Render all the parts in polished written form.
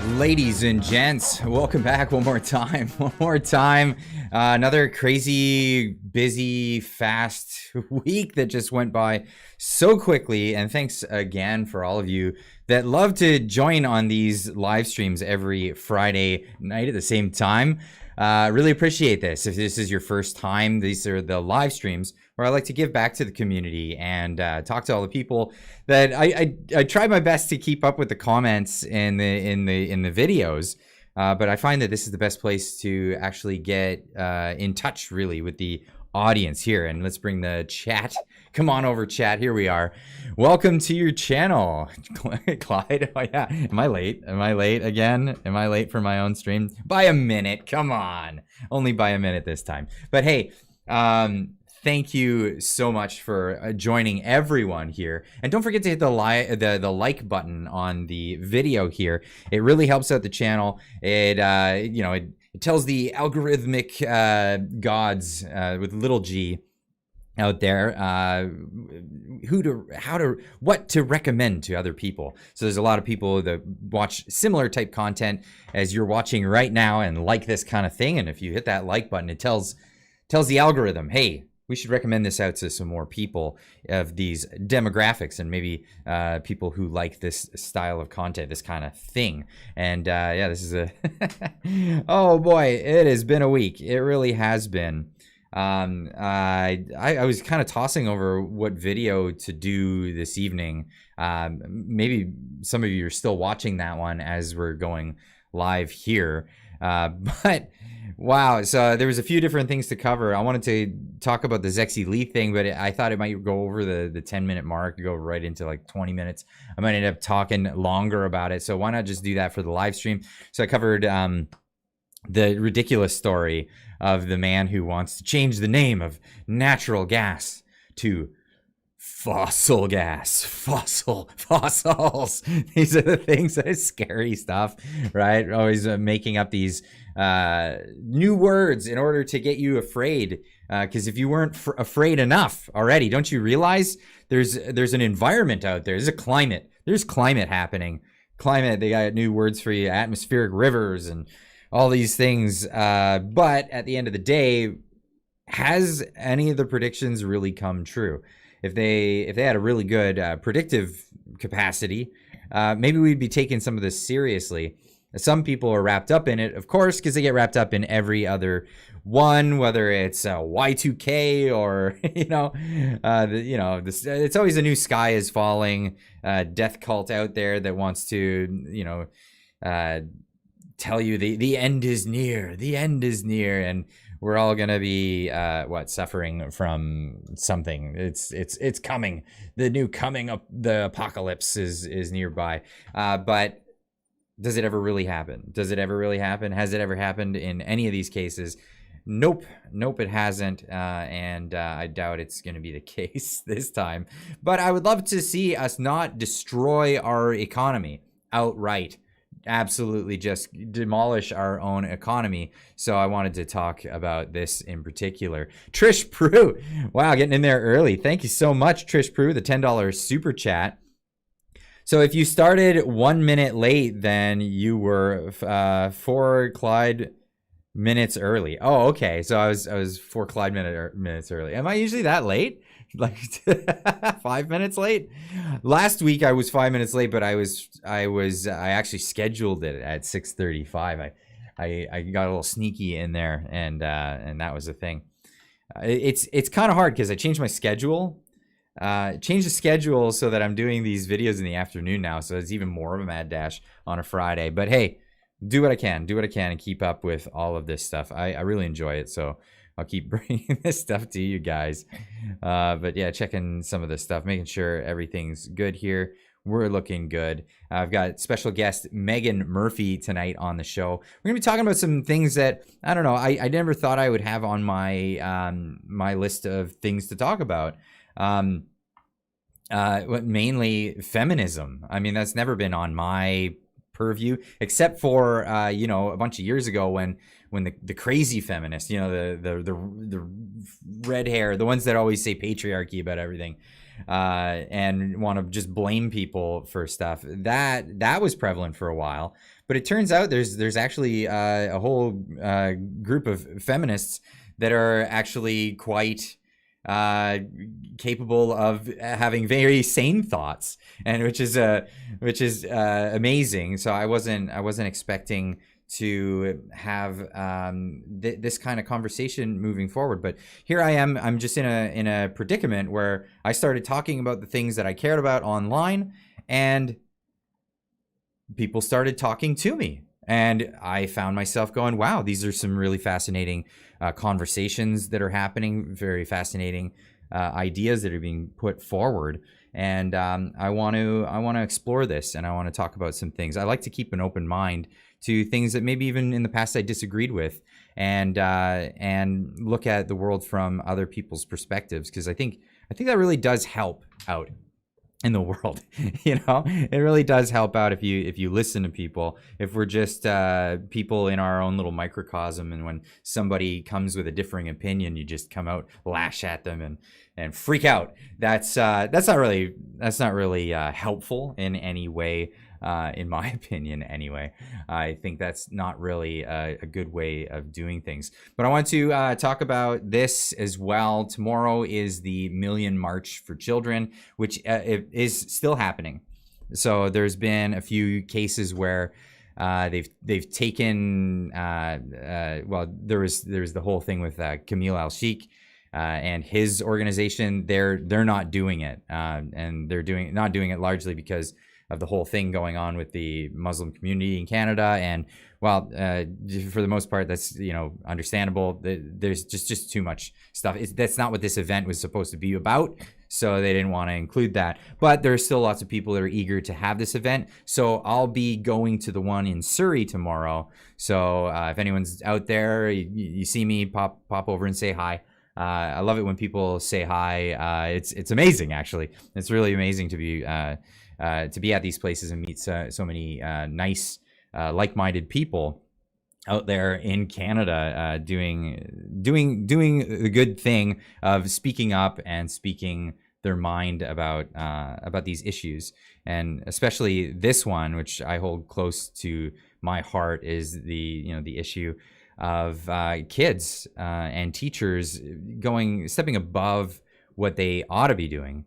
Ladies and gents, welcome back one more time. Another crazy, busy, fast week that just went by so quickly. And thanks again for all of you that love to join on these live streams every Friday night at the same time. Really appreciate this. If this is your first time, these are the live streams where I like to give back to the community and talk to all the people that I try my best to keep up with the comments in the videos, but I find that this is the best place to actually get in touch really with the audience here. And let's bring the chat. Come on over, chat. Here we are. Welcome to your channel, Clyde. Oh yeah. Am I late? Am I late again? Am I late for my own stream? By a minute. Come on. Only by a minute this time. But hey, thank you so much for joining everyone here. And don't forget to hit the like button on the video here. It really helps out the channel. It it tells the algorithmic gods with little g out there what to recommend to other people. So there's a lot of people that watch similar type content as you're watching right now and like this kind of thing. And if you hit that like button, it tells the algorithm, hey, we should recommend this out to some more people of these demographics and maybe people who like this style of content, this kind of thing. And yeah, this is a oh boy, it has been a week. It really has been. I was kind of tossing over what video to do this evening. Maybe some of you are still watching that one as we're going live here. But wow, so there was a few different things to cover. I wanted to talk about the Zexi Lee thing, but I thought it might go over the 10-minute mark, go right into like 20 minutes. I might end up talking longer about it. So why not just do that for the live stream? So I covered the ridiculous story of the man who wants to change the name of natural gas to fossil gas. Fossils. These are the things that are scary stuff, right? Always making up these new words in order to get you afraid. Because if you weren't afraid enough already, don't you realize there's an environment out there? There's a climate. There's climate happening. Climate, they got new words for you, atmospheric rivers and all these things. But at the end of the day, has any of the predictions really come true? If they had a really good predictive capacity, maybe we'd be taking some of this seriously. Some people are wrapped up in it, of course, because they get wrapped up in every other one, whether it's Y2K or it's always a new sky is falling death cult out there that wants to tell you the end is near. The end is near, and we're all gonna be suffering from something. It's coming. The new coming up. The apocalypse is nearby. But does it ever really happen? Does it ever really happen? Has it ever happened in any of these cases? Nope, it hasn't, and I doubt it's going to be the case this time. But I would love to see us not destroy our economy outright. Absolutely just demolish our own economy. So I wanted to talk about this in particular. Trish Prue, wow, getting in there early. Thank you so much, Trish Prue, the $10 super chat. So if you started 1 minute late, then you were 4 Clyde minutes early. Oh, okay. So I was 4 Clyde minutes early. Am I usually that late? Like 5 minutes late? Last week I was 5 minutes late, but I actually scheduled it at 6:35. I got a little sneaky in there, and that was the thing. It's kind of hard because I changed my schedule. Change the schedule so that I'm doing these videos in the afternoon now, so it's even more of a mad dash on a Friday. But hey, do what I can and keep up with all of this stuff. I really enjoy it, so I'll keep bringing this stuff to you guys. But yeah, checking some of this stuff, making sure everything's good here. We're looking good. I've got special guest Meghan Murphy tonight on the show. We're gonna be talking about some things that I don't know. I never thought I would have on my my list of things to talk about. Mainly feminism. I mean, that's never been on my purview, except for a bunch of years ago when the crazy feminists, the red hair, the ones that always say patriarchy about everything, and want to just blame people for stuff. That was prevalent for a while, but it turns out there's actually a whole group of feminists that are actually quite capable of having very sane thoughts, and which is amazing. So I wasn't expecting to have this kind of conversation moving forward, but here I am. I'm just in a predicament where I started talking about the things that I cared about online, and people started talking to me, and I found myself going, wow, these are some really fascinating conversations that are happening, very fascinating ideas that are being put forward. And I want to explore this, and I want to talk about some things. I like to keep an open mind to things that maybe even in the past I disagreed with, and look at the world from other people's perspectives, because I think that really does help out in the world. You know, it really does help out if you listen to people. If we're just people in our own little microcosm, and when somebody comes with a differing opinion, you just come out, lash at them, and freak out. That's not really helpful in any way. In my opinion, anyway. I think that's not really a good way of doing things. But I want to talk about this as well. Tomorrow is the Million March for Children, which is still happening. So there's been a few cases where they've taken well, there was the whole thing with Camille Al-Sheikh and his organization. They're not doing it, and they're not doing it largely because of the whole thing going on with the Muslim community in Canada. And well, for the most part, that's, you know, understandable. There's just too much stuff. That's not what this event was supposed to be about, so they didn't want to include that. But there are still lots of people that are eager to have this event. So I'll be going to the one in Surrey tomorrow. So if anyone's out there, you see me, pop over and say hi. I love it when people say hi. It's amazing, actually. It's really amazing to be at these places and meet so many nice, like-minded people out there in Canada, doing the good thing of speaking up and speaking their mind about these issues. And especially this one, which I hold close to my heart, is the issue of kids and teachers stepping above what they ought to be doing.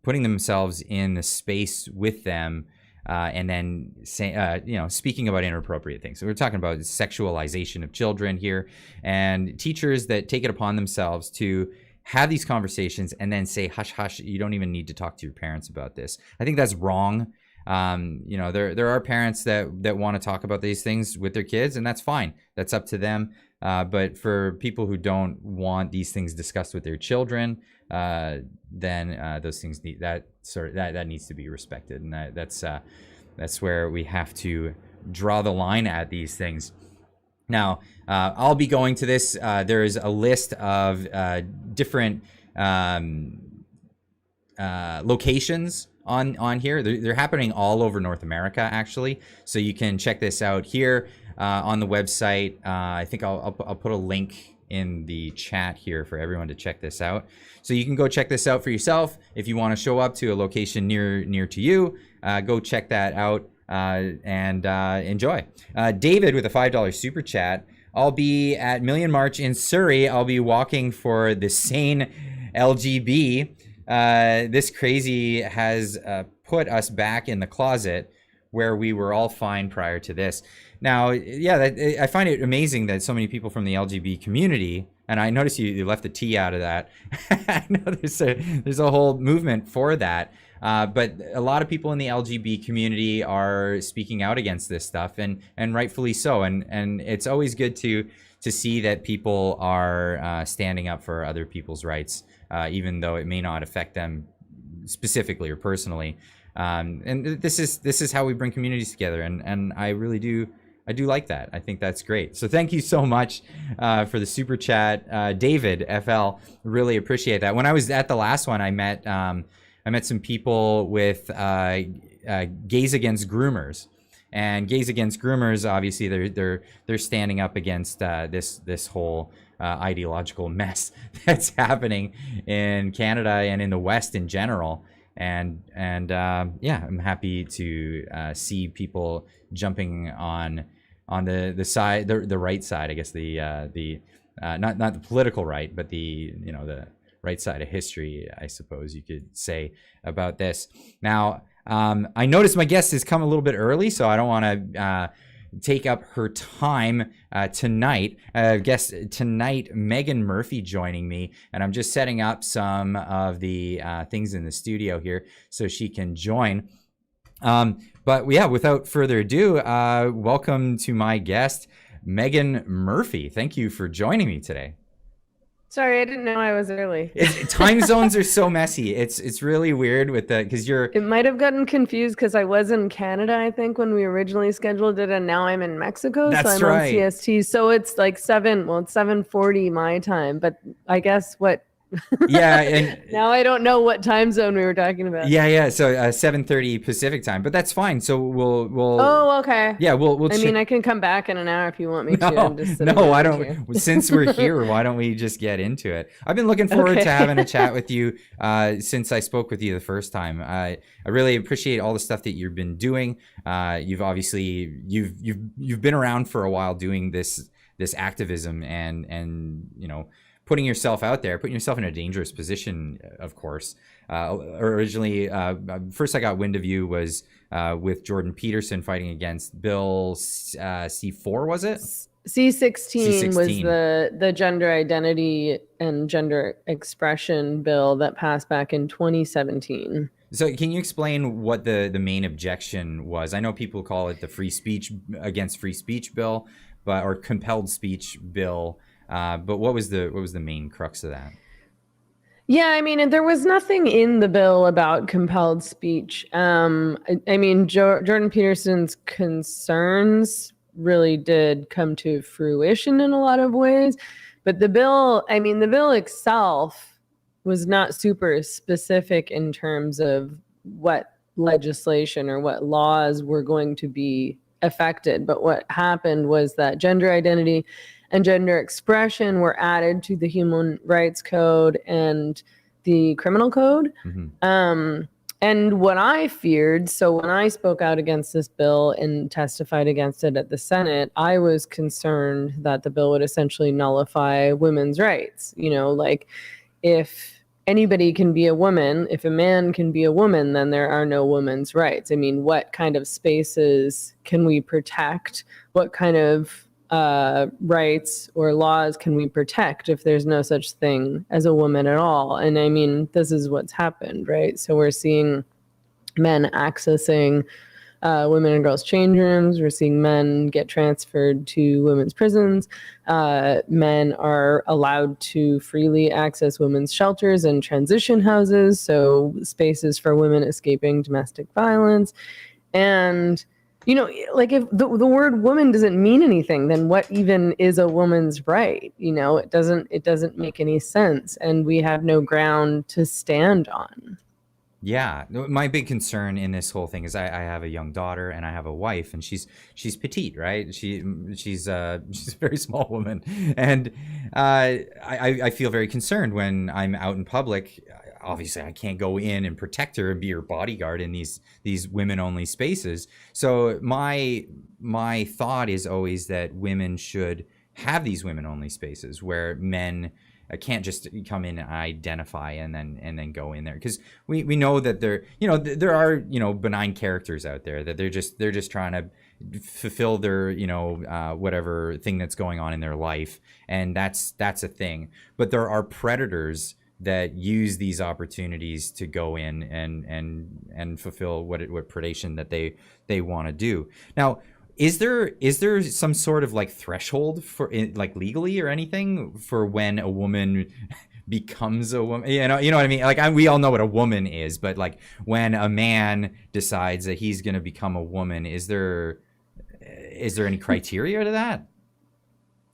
Putting themselves in the space with them, and then speaking about inappropriate things. So we're talking about sexualization of children here, and teachers that take it upon themselves to have these conversations and then say, hush, hush, you don't even need to talk to your parents about this. I think that's wrong. There are parents that want to talk about these things with their kids, and that's fine. That's up to them. But for people who don't want these things discussed with their children, then those things that needs to be respected, and that's where we have to draw the line at these things. Now, I'll be going to this. There is a list of different locations on here. They're happening all over North America, actually. So you can check this out here on the website. I think I'll put a link in the chat here for everyone to check this out. So you can go check this out for yourself. If you want to show up to a location near to you, go check that out and enjoy. David with a $5 super chat. I'll be at Million March in Surrey. I'll be walking for the sane LGB. This crazy has put us back in the closet where we were all fine prior to this. Now, yeah, I find it amazing that so many people from the LGBT community, and I noticed you left the T out of that. I know there's a whole movement for that, but a lot of people in the LGBT community are speaking out against this stuff, and rightfully so. And it's always good to see that people are standing up for other people's rights, even though it may not affect them specifically or personally. And this is how we bring communities together, and I really do like that. I think that's great. So thank you so much for the super chat, David FL. Really appreciate that. When I was at the last one, I met some people with Gays Against Groomers, And Gays Against Groomers, obviously, they're standing up against this whole ideological mess that's happening in Canada and in the West in general. And yeah, I'm happy to see people jumping on the side, the right side, I guess, the not the political right, but the right side of history, I suppose you could say, about this. Now, I noticed my guest has come a little bit early, so I don't want to take up her time tonight. Guest tonight, Meghan Murphy, joining me, and I'm just setting up some of the things in the studio here so she can join. But yeah, without further ado, welcome to my guest, Meghan Murphy. Thank you for joining me today. Sorry, I didn't know I was early. Time zones are so messy. It's really weird with the, because you're... It might have gotten confused because I was in Canada, I think, when we originally scheduled it, and now I'm in Mexico. That's so I'm right. on CST. So it's like it's 7:40 my time. But I guess what... Yeah, and now I don't know what time zone we were talking about. Yeah. So 7:30 Pacific time, but that's fine. So we'll. Oh, okay. Yeah, we'll. I mean, I can come back in an hour if you want me to. I'm just I don't. Here. Since we're here, why don't we just get into it? I've been looking forward to having a chat with you since I spoke with you the first time. I really appreciate all the stuff that you've been doing. You've obviously you've been around for a while doing this activism and putting yourself out there, putting yourself in a dangerous position, of course. Originally, first I got wind of you was with Jordan Peterson fighting against Bill C4, was it? C16 was the gender identity and gender expression bill that passed back in 2017. So can you explain what the main objection was? I know people call it the free speech bill, or compelled speech bill. But what was the main crux of that? Yeah, I mean, there was nothing in the bill about compelled speech. I mean, Jordan Peterson's concerns really did come to fruition in a lot of ways. But the bill itself was not super specific in terms of what legislation or what laws were going to be affected. But what happened was that gender identity and gender expression were added to the Human Rights Code and the Criminal Code. Mm-hmm. And what I feared, so when I spoke out against this bill and testified against it at the Senate, I was concerned that the bill would essentially nullify women's rights. Like if anybody can be a woman, if a man can be a woman, then there are no women's rights. I mean, what kind of spaces can we protect? What kind of rights or laws can we protect if there's no such thing as a woman at all? And I mean, this is what's happened, right? So we're seeing men accessing women and girls' change rooms. We're seeing men get transferred to women's prisons. Men are allowed to freely access women's shelters and transition houses, so spaces for women escaping domestic violence. And like if the word woman doesn't mean anything, then what even is a woman's right? It doesn't make any sense, and we have no ground to stand on. Yeah, my big concern in this whole thing is I have a young daughter and I have a wife, and she's petite, right? She's a very small woman, and I feel very concerned when I'm out in public. Obviously, I can't go in and protect her and be her bodyguard in these women-only spaces. So my thought is always that women should have these women-only spaces where men can't just come in and identify and then go in there, because we know that there are benign characters out there that they're just trying to fulfill their whatever thing that's going on in their life, and that's a thing. But there are predators that use these opportunities to go in and fulfill what predation that they want to do. Now, is there some sort of like threshold for like legally or anything for when a woman becomes a woman? You know what I mean? Like we all know what a woman is, but like when a man decides that he's going to become a woman, is there any criteria to that?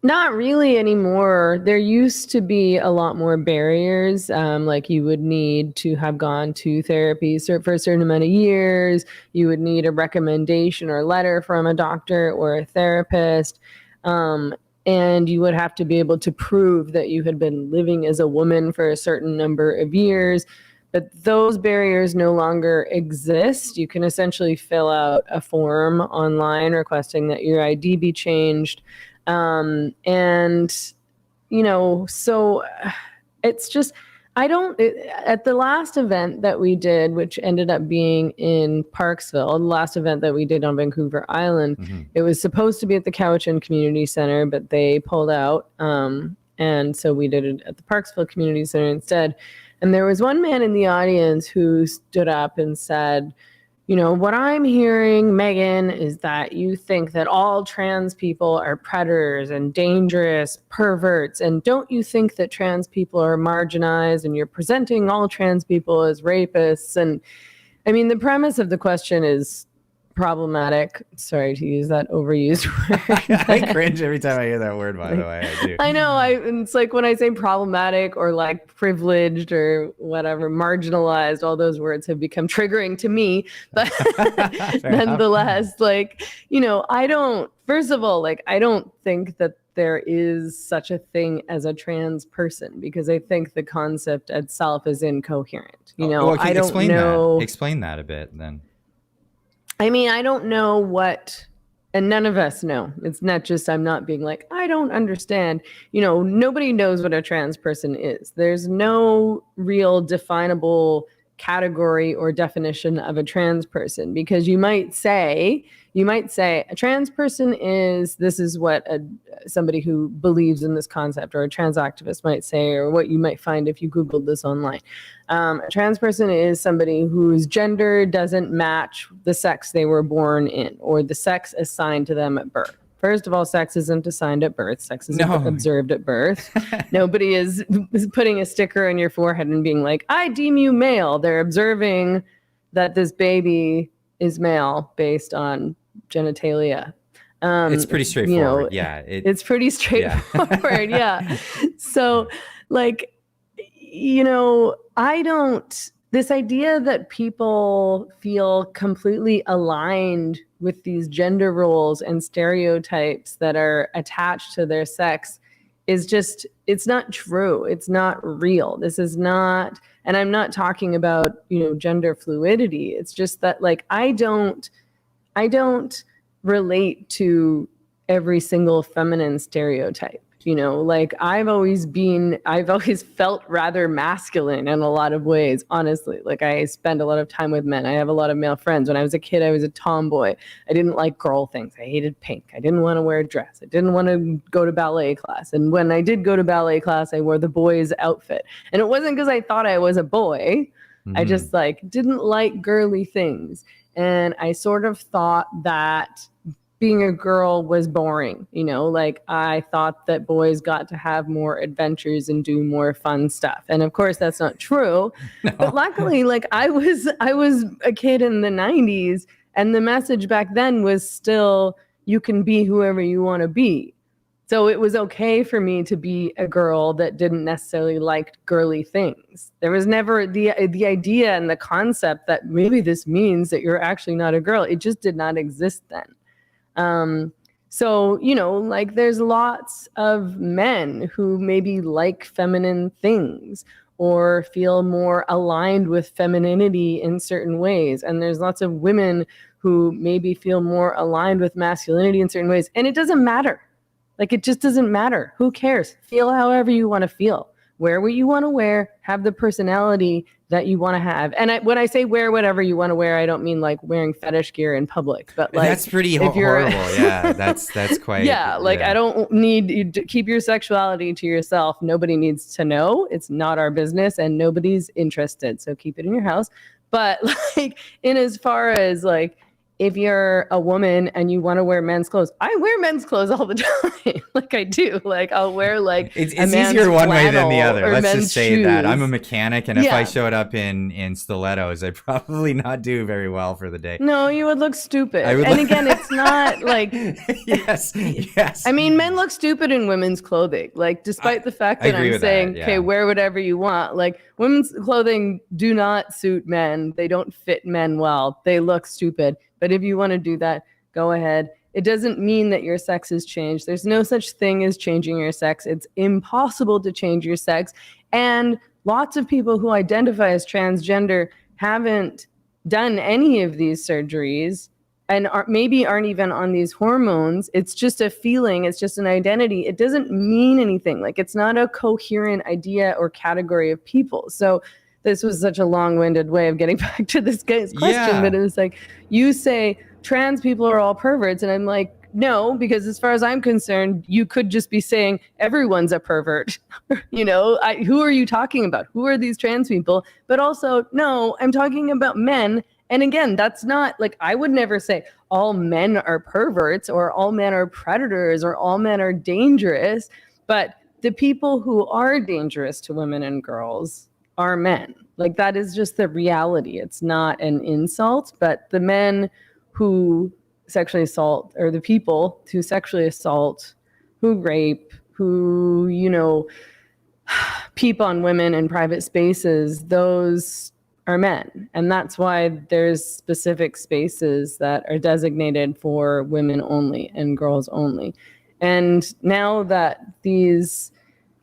Not really anymore. There used to be a lot more barriers. Like you would need to have gone to therapy for a certain amount of years. You would need a recommendation or letter from a doctor or a therapist. And you would have to be able to prove that you had been living as a woman for a certain number of years. But those barriers no longer exist. You can essentially fill out a form online requesting that your ID be changed. And, so it's just, at the last event that we did, which ended up being in Parksville, the last event that we did on Vancouver Island, it was supposed to be at the Cowichan Community Center, but they pulled out. And so we did it at the Parksville Community Center instead. And there was one man in the audience who stood up and said, what I'm hearing, Meghan, is that you think that all trans people are predators and dangerous perverts. And don't you think that trans people are marginalized and you're presenting all trans people as rapists? And I mean, the premise of the question is problematic. Sorry to use that overused word. I cringe every time I hear that word, by the way. I do. I know. It's like when I say problematic or like privileged or whatever, marginalized, all those words have become triggering to me. But nonetheless, first of all, I don't think that there is such a thing as a trans person, because I think the concept itself is incoherent. I don't know. Explain that a bit then. I mean, I don't know what, and none of us know. It's not just, I'm not being like, I don't understand. Nobody knows what a trans person is. There's no real definable category or definition of a trans person, because you might say a trans person this is what somebody who believes in this concept or a trans activist might say, or what you might find if you Googled this online. A trans person is somebody whose gender doesn't match the sex they were born in or the sex assigned to them at birth. First of all, sex isn't assigned at birth. Sex isn't observed at birth. Nobody is putting a sticker on your forehead and being like, I deem you male. They're observing that this baby is male based on genitalia. It's pretty straightforward. It's pretty straightforward. Yeah. So this idea that people feel completely aligned with these gender roles and stereotypes that are attached to their sex is just, it's not true. It's not real. This is not, and I'm not talking about, gender fluidity. It's just that I don't relate to every single feminine stereotype. I've always felt rather masculine in a lot of ways, honestly. I spend a lot of time with men. I have a lot of male friends. When I was a kid, I was a tomboy. I didn't like girl things. I hated pink. I didn't want to wear a dress. I didn't want to go to ballet class. And when I did go to ballet class, I wore the boys' outfit. And it wasn't because I thought I was a boy. Mm-hmm. I just didn't like girly things. And I sort of thought that being a girl was boring, I thought that boys got to have more adventures and do more fun stuff. And of course that's not true. No. But luckily, I was a kid in the 90s, and the message back then was still, you can be whoever you want to be. So it was okay for me to be a girl that didn't necessarily like girly things. There was never the idea and the concept that maybe this means that you're actually not a girl. It just did not exist then. There's lots of men who maybe like feminine things or feel more aligned with femininity in certain ways. And there's lots of women who maybe feel more aligned with masculinity in certain ways. And it doesn't matter. It just doesn't matter. Who cares? Feel however you want to feel. Wear what you want to wear. Have the personality that you want to have. And when I say wear whatever you want to wear, I don't mean wearing fetish gear in public. But that's pretty horrible. Yeah, that's quite. Yeah, I don't need you to keep your sexuality to yourself. Nobody needs to know. It's not our business, and nobody's interested. So keep it in your house. But in as far as if you're a woman and you want to wear men's clothes, I wear men's clothes all the time. Like I do. Like I'll wear like it's easier one way than the other. Let's just say shoes. that I'm a mechanic, and if I showed up in stilettos, I'd probably not do very well for the day. No, you would look stupid. And again, it's not like yes. I mean, men look stupid in women's clothing. Like, despite the fact that I'm saying, okay, wear whatever you want. Like, women's clothing do not suit men. They don't fit men well. They look stupid. But if you want to do that, go ahead. It doesn't mean that your sex has changed. There's no such thing as changing your sex. It's impossible to change your sex. And lots of people who identify as transgender haven't done any of these surgeries and maybe aren't even on these hormones. It's just a feeling. It's just an identity. It doesn't mean anything. Like, it's not a coherent idea or category of people. So this was such a long-winded way of getting back to this guy's question, but it was like, you say trans people are all perverts, and I'm like, no, because as far as I'm concerned, you could just be saying everyone's a pervert. You know, who are you talking about? Who are these trans people? But also, no, I'm talking about men. And again, that's not like, I would never say all men are perverts or all men are predators or all men are dangerous. But the people who are dangerous to women and girls are men. Like, that is just the reality. It's not an insult, but the men who sexually assault, or the people who sexually assault, who rape, who, you know, peep on women in private spaces, those are men. And that's why there's specific spaces that are designated for women only and girls only. And now that these,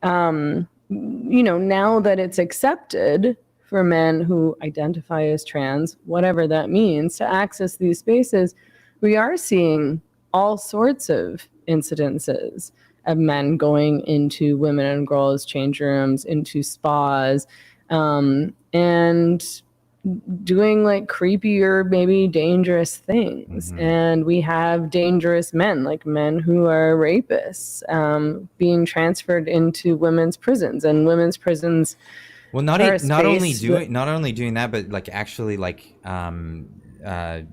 you know, now that it's accepted for men who identify as trans, whatever that means, to access these spaces, we are seeing all sorts of incidences of men going into women and girls change rooms, into spas, and doing like creepy or maybe dangerous things. Mm-hmm. And we have dangerous men, like men who are rapists, being transferred into women's prisons, and women's prisons. Well, not only doing that, but like actually like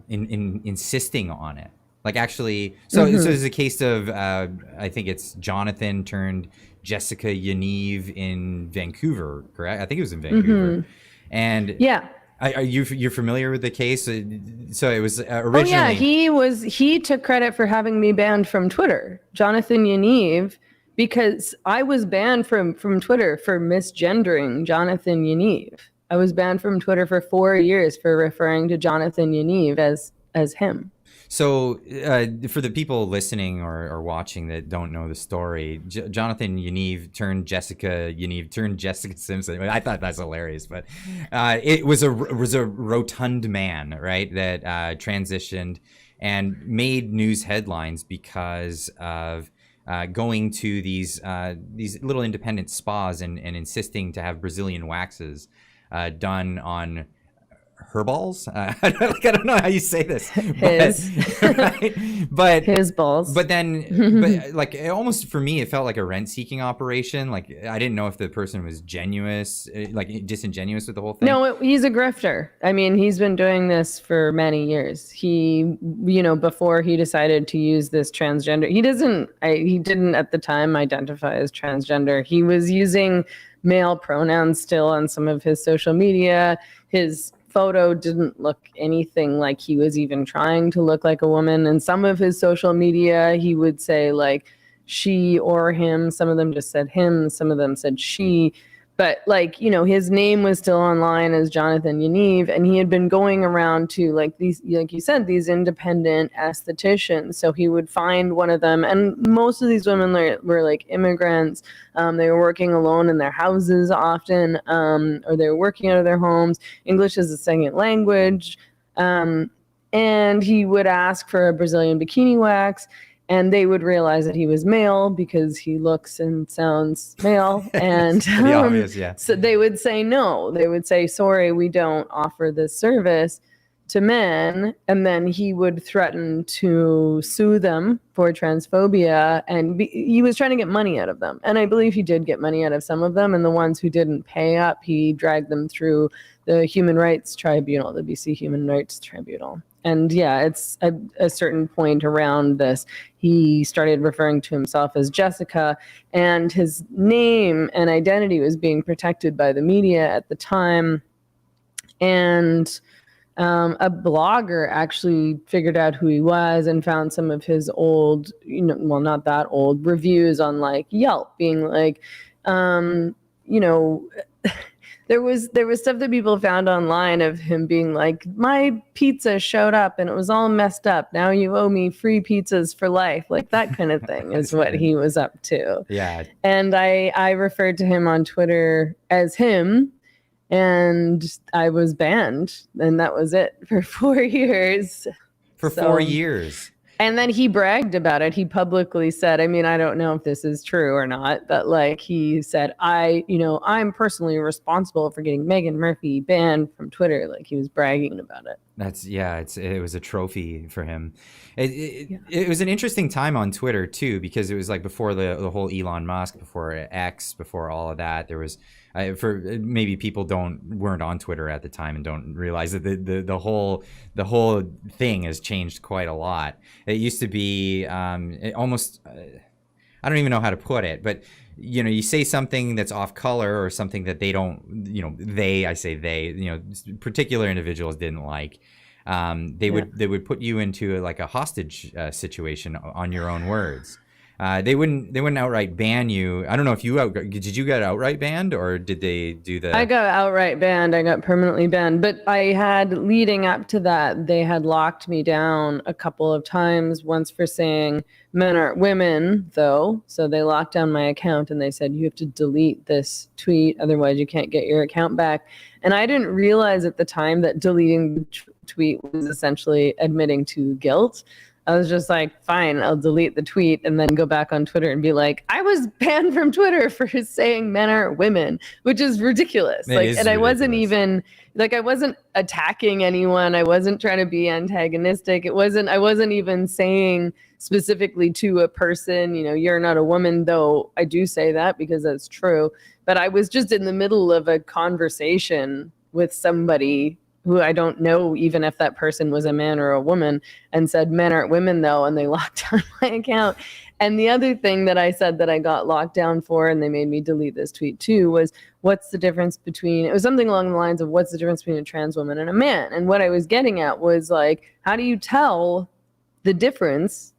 insisting on it. Like actually, so there's a case of I think it's Jonathan turned Jessica Yaniv in Vancouver, correct? I think it was in Vancouver, and you're familiar with the case? So it was originally. Oh yeah, he took credit for having me banned from Twitter, Jonathan Yaniv, because I was banned from Twitter for misgendering Jonathan Yaniv. I was banned from Twitter for 4 years for referring to Jonathan Yaniv as him. So for the people listening or watching that don't know the story, Jonathan Yaniv turned Jessica Simpson. I thought that's hilarious, but it was a rotund man, right, that transitioned and made news headlines because of going to these little independent spas and insisting to have Brazilian waxes done on her balls. I don't know how you say this. But his balls. But then, but like almost for me, it felt like a rent-seeking operation. Like I didn't know if the person was disingenuous with the whole thing. No, he's a grifter. I mean, he's been doing this for many years. He, you know, before he decided to use this transgender, he didn't at the time identify as transgender. He was using male pronouns still on some of his social media. His photo didn't look anything like he was even trying to look like a woman. And some of his social media, he would say like she or him. Some of them just said him. Some of them said she. But like, you know, his name was still online as Jonathan Yaniv, and he had been going around to like these, like you said, these independent estheticians. So he would find one of them, and most of these women were like immigrants. They were working alone in their houses often, or they were working out of their homes. English is a second language. And he would ask for a Brazilian bikini wax, and they would realize that he was male because he looks and sounds male. And obvious, yeah. So they would say no. They would say, sorry, we don't offer this service. to men, and then he would threaten to sue them for transphobia, and he was trying to get money out of them. And I believe he did get money out of some of them, and the ones who didn't pay up, he dragged them through the Human Rights Tribunal, the BC Human Rights Tribunal. And yeah, it's a certain point around this, he started referring to himself as Jessica, and his name and identity was being protected by the media at the time. And a blogger actually figured out who he was and found some of his old, well, not that old, reviews on like Yelp, being like, there was stuff that people found online of him being like, my pizza showed up and it was all messed up. Now you owe me free pizzas for life. Like that kind of thing is what he was up to. Yeah. And I referred to him on Twitter as him. And I was banned, and that was it for 4 years. For 4 years. And then he bragged about it. He publicly said, I mean, I don't know if this is true or not, but like he said, I'm personally responsible for getting Meghan Murphy banned from Twitter. Like he was bragging about it. It was a trophy for him. It was an interesting time on Twitter too, because it was like before the whole Elon Musk, before X, before all of that. There was for maybe people weren't on Twitter at the time and don't realize that the whole thing has changed quite a lot. It used to be almost I don't even know how to put it, but you say something that's off color or something that they don't, particular individuals didn't like. They would put you into like a hostage situation on your own words. They wouldn't outright ban you. I don't know if did you get outright banned, or did they do the? I got outright banned. I got permanently banned. But I had, leading up to that, they had locked me down a couple of times. Once for saying men aren't women, though. So they locked down my account and they said, you have to delete this tweet, otherwise you can't get your account back. And I didn't realize at the time that deleting the tweet was essentially admitting to guilt. I was just like, fine, I'll delete the tweet and then go back on Twitter and be like, I was banned from Twitter for saying men aren't women, which is ridiculous. I wasn't even I wasn't attacking anyone. I wasn't trying to be antagonistic. I wasn't even saying specifically to a person, you're not a woman, though I do say that because that's true. But I was just in the middle of a conversation with somebody who I don't know even if that person was a man or a woman, and said, men aren't women though, and they locked down my account. And the other thing that I said that I got locked down for, and they made me delete this tweet too, was what's the difference between, it was something along the lines of what's the difference between a trans woman and a man? And what I was getting at was like, how do you tell the difference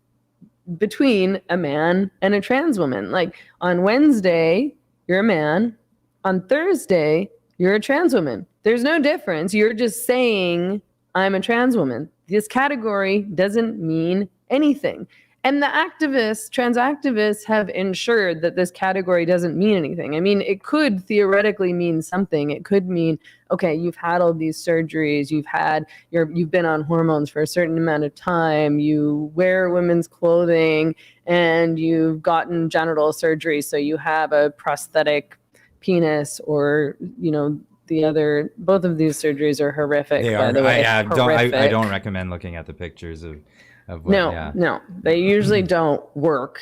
between a man and a trans woman? Like on Wednesday, you're a man. On Thursday, you're a trans woman. There's no difference. You're just saying, I'm a trans woman. This category doesn't mean anything. And the trans activists have ensured that this category doesn't mean anything. I mean, it could theoretically mean something. It could mean, okay, you've had all these surgeries, you've been on hormones for a certain amount of time, you wear women's clothing, and you've gotten genital surgery, so you have a prosthetic penis, or both of these surgeries are horrific. By the way, I don't recommend looking at the pictures of what, no, they usually don't work.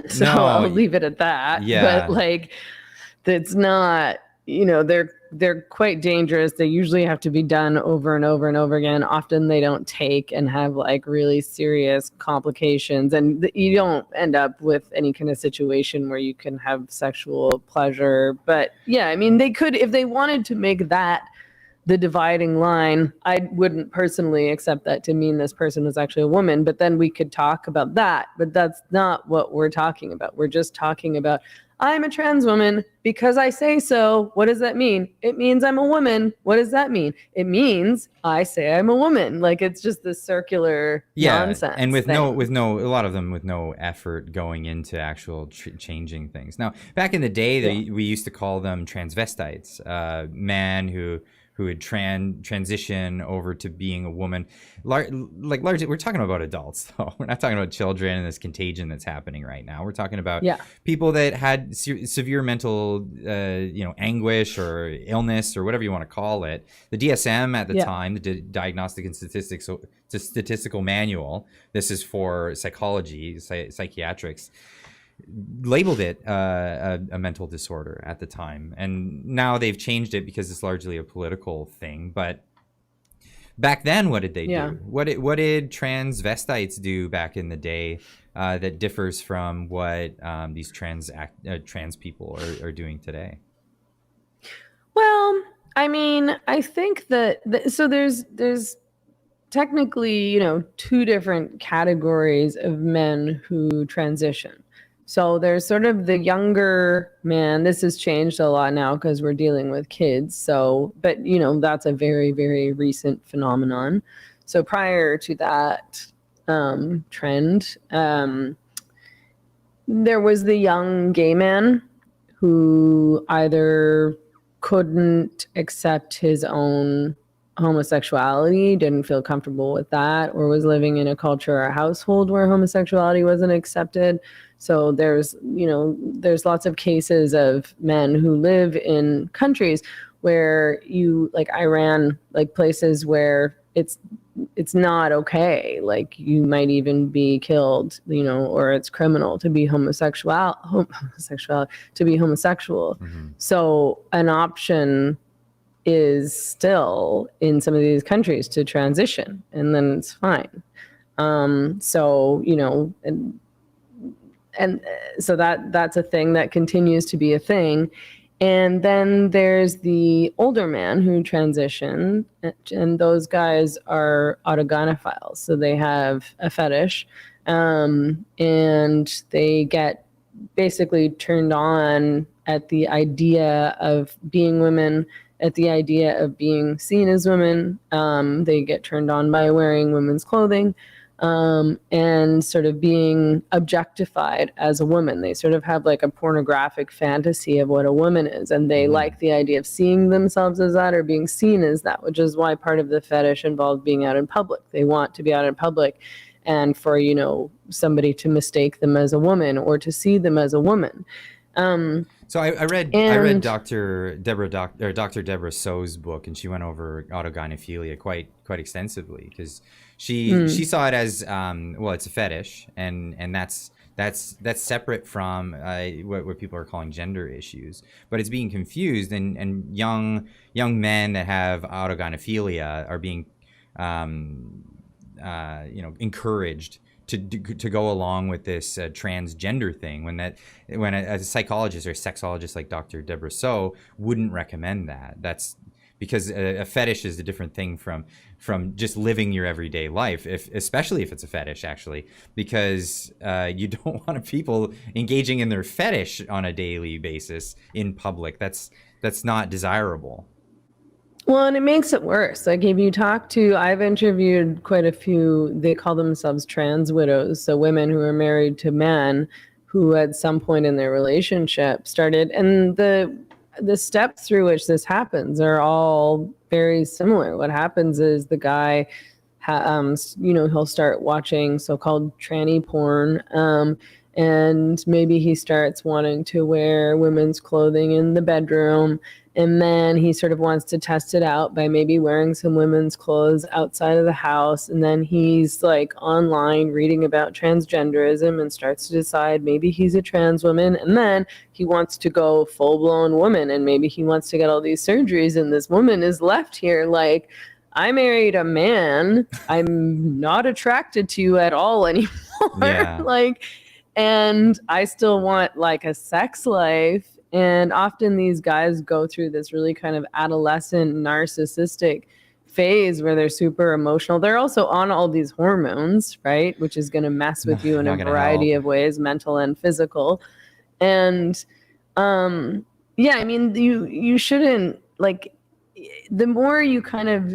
So I'll leave it at that. Yeah. But it's not, they're quite dangerous. They usually have to be done over and over and over again. Often they don't take and have really serious complications, and you don't end up with any kind of situation where you can have sexual pleasure. But yeah, I mean, they could, if they wanted to make that the dividing line. I wouldn't personally accept that to mean this person was actually a woman, but then we could talk about that. But that's not what we're talking about. We're just talking about, I'm a trans woman because I say so. What does that mean? It means I'm a woman. What does that mean? It means I say I'm a woman. It's just this circular nonsense. And a lot of them with no effort going into actual changing things. Now, back in the day, we used to call them transvestites, men who who would transition over to being a woman. Largely, we're talking about adults, though. We're not talking about children and this contagion that's happening right now. We're talking about people that had severe mental, anguish or illness or whatever you want to call it. The DSM at the time, the Diagnostic and Statistical Manual, this is for psychology, psychiatrics, labeled it a mental disorder at the time, and now they've changed it because it's largely a political thing. But back then, what did they do? What did transvestites do back in the day that differs from what these trans people are doing today? Well, I mean, I think that so there's technically, two different categories of men who transition. So there's sort of the younger man. This has changed a lot now because we're dealing with kids. So, but that's a very, very recent phenomenon. So prior to that trend, there was the young gay man who either couldn't accept his own homosexuality, didn't feel comfortable with that, or was living in a culture or a household where homosexuality wasn't accepted. So there's lots of cases of men who live in countries where like Iran, like places where it's not okay. Like you might even be killed, or it's criminal to be homosexual. Mm-hmm. So an option is still in some of these countries to transition, and then it's fine. And so that's a thing that continues to be a thing. And then there's the older man who transitioned, and those guys are autogynephiles. So they have a fetish, and they get basically turned on at the idea of being women, at the idea of being seen as women. They get turned on by wearing women's clothing. And sort of being objectified as a woman. They sort of have like a pornographic fantasy of what a woman is, and they like the idea of seeing themselves as that or being seen as that, which is why part of the fetish involves being out in public. They want to be out in public and for, somebody to mistake them as a woman or to see them as a woman. So I read Dr. Deborah So's book, and she went over autogynephilia quite extensively because she saw it as it's a fetish, and that's separate from what people are calling gender issues, but it's being confused, and young men that have autogynephilia are being encouraged to go along with this transgender thing, when a psychologist or a sexologist like Dr. Deborah So wouldn't recommend that. That's because a fetish is a different thing from just living your everyday life, especially if it's a fetish, actually, because you don't want people engaging in their fetish on a daily basis in public. That's not desirable. Well, and it makes it worse. Like if you talk to, I've interviewed quite a few, they call themselves trans widows. So women who are married to men who at some point in their relationship started, and the steps through which this happens are all very similar. What happens is the guy, he'll start watching so-called tranny porn, and maybe he starts wanting to wear women's clothing in the bedroom. And then he sort of wants to test it out by maybe wearing some women's clothes outside of the house. And then he's like online reading about transgenderism and starts to decide maybe he's a trans woman. And then he wants to go full-blown woman, and maybe he wants to get all these surgeries. And this woman is left here like, I married a man. I'm not attracted to you at all anymore. Yeah. And I still want like a sex life. And often these guys go through this really kind of adolescent narcissistic phase where they're super emotional. They're also on all these hormones, right? Which is going to mess with you in a variety of ways, mental and physical. And you shouldn't, like, the more you kind of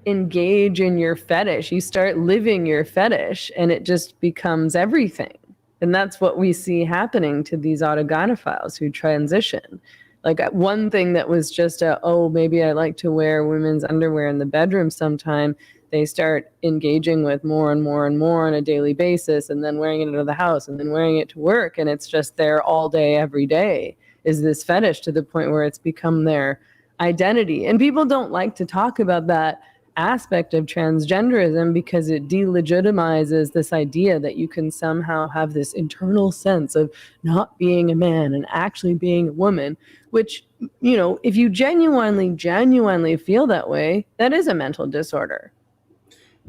engage in your fetish, you start living your fetish, and it just becomes everything. And that's what we see happening to these autogynephiles who transition. Like one thing that was just maybe I like to wear women's underwear in the bedroom sometime, they start engaging with more and more and more on a daily basis, and then wearing it into the house, and then wearing it to work, and it's just there all day, every day, is this fetish to the point where it's become their identity. And people don't like to talk about that aspect of transgenderism because it delegitimizes this idea that you can somehow have this internal sense of not being a man and actually being a woman, which, if you genuinely feel that way, that is a mental disorder.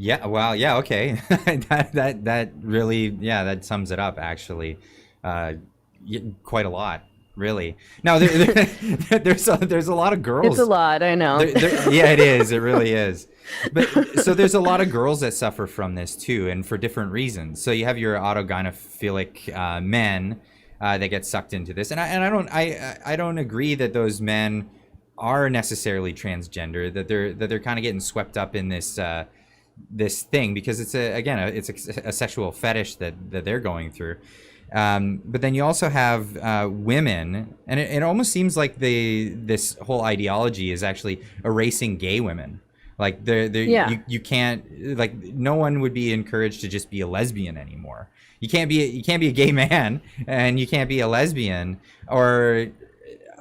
Yeah, well, yeah, okay. that really, that sums it up, actually. Quite a lot, really. Now, there's a lot of girls. It's a lot, I know. Yeah, it is. It really is. But so there's a lot of girls that suffer from this too, and for different reasons. So you have your autogynephilic men that get sucked into this, and I don't agree that those men are necessarily transgender. That they're kind of getting swept up in this thing because it's a sexual fetish that they're going through. But then you also have women, and it almost seems like this whole ideology is actually erasing gay women. Like you can't, like, no one would be encouraged to just be a lesbian anymore. You can't be a gay man, and you can't be a lesbian, or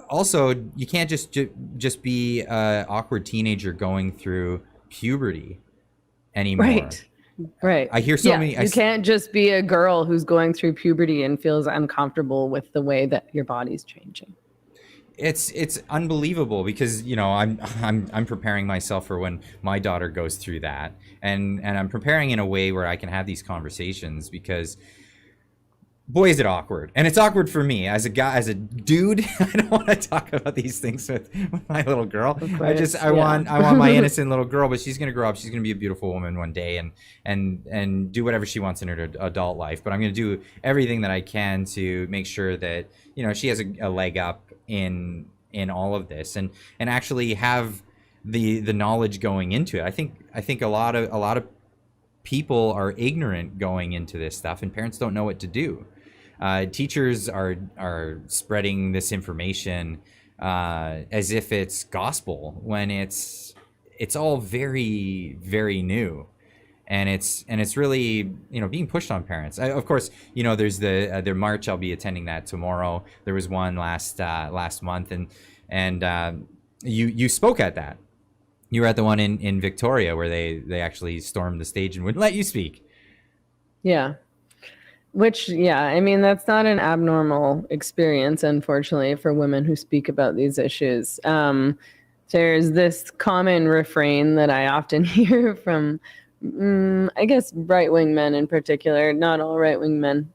also you can't just be a awkward teenager going through puberty anymore. Right. I hear so many. You can't just be a girl who's going through puberty and feels uncomfortable with the way that your body's changing. It's unbelievable because I'm preparing myself for when my daughter goes through that, and I'm preparing in a way where I can have these conversations because, boy, is it awkward. And it's awkward for me as a guy, as a dude. I don't want to talk about these things with my little girl. I want my innocent little girl, but she's going to grow up. She's going to be a beautiful woman one day and do whatever she wants in her adult life. But I'm going to do everything that I can to make sure that, she has a leg up in all of this and actually have the knowledge going into it. I think a lot of people are ignorant going into this stuff, and parents don't know what to do. Teachers are spreading this information as if it's gospel when it's all very, very new, and it's really being pushed on parents. Of course, there's the march. I'll be attending that tomorrow. There was one last month, and you spoke at that. You were at the one in Victoria where they actually stormed the stage and wouldn't let you speak. Yeah. Which, that's not an abnormal experience, unfortunately, for women who speak about these issues. There's this common refrain that I often hear from, I guess, right-wing men in particular, not all right-wing men,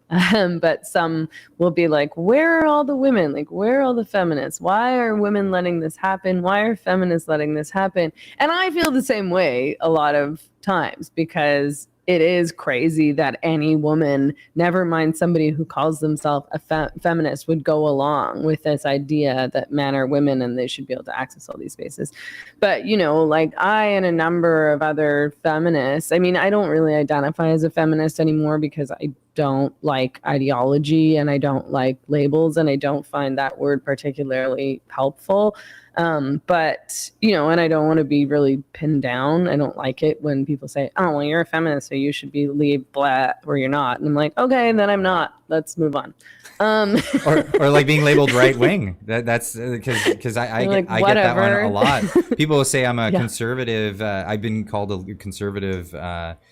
but some will be like, where are all the women? Like, where are all the feminists? Why are women letting this happen? Why are feminists letting this happen? And I feel the same way a lot of times because it is crazy that any woman, never mind somebody who calls themselves a feminist, would go along with this idea that men are women and they should be able to access all these spaces. But, like I and a number of other feminists, I don't really identify as a feminist anymore because I don't like ideology and I don't like labels and I don't find that word particularly helpful. But, and I don't want to be really pinned down. I don't like it when people say, oh, well, you're a feminist, so you should be blah, or you're not. And I'm like, okay, then I'm not. Let's move on. or like being labeled right wing. That's because I get that one a lot. People will say I'm a conservative. I've been called a conservative. What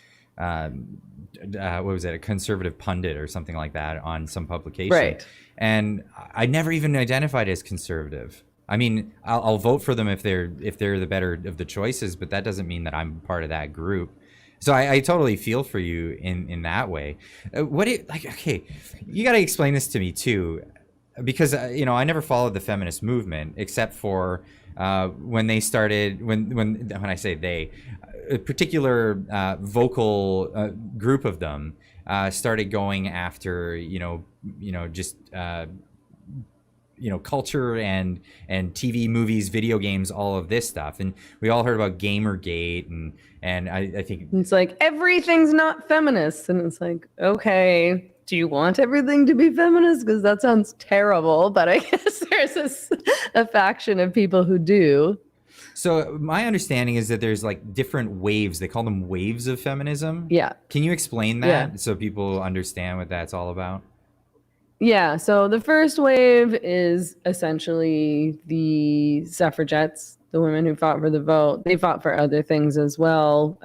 was it? A conservative pundit or something like that on some publication. Right. And I never even identified as conservative. I'll vote for them if they're the better of the choices, but that doesn't mean that I'm part of that group. So I totally feel for you in that way. Okay, you got to explain this to me too, because I never followed the feminist movement except for when they started. When I say they, a particular vocal group of them started going after culture and TV, movies, video games, all of this stuff. And we all heard about Gamergate and I think it's like everything's not feminist. And it's like, okay, do you want everything to be feminist? Because that sounds terrible, but I guess there's a faction of people who do. So my understanding is that there's like different waves. They call them waves of feminism. Yeah. Can you explain that so people understand what that's all about? Yeah. So the first wave is essentially the suffragettes, the women who fought for the vote. They fought for other things as well.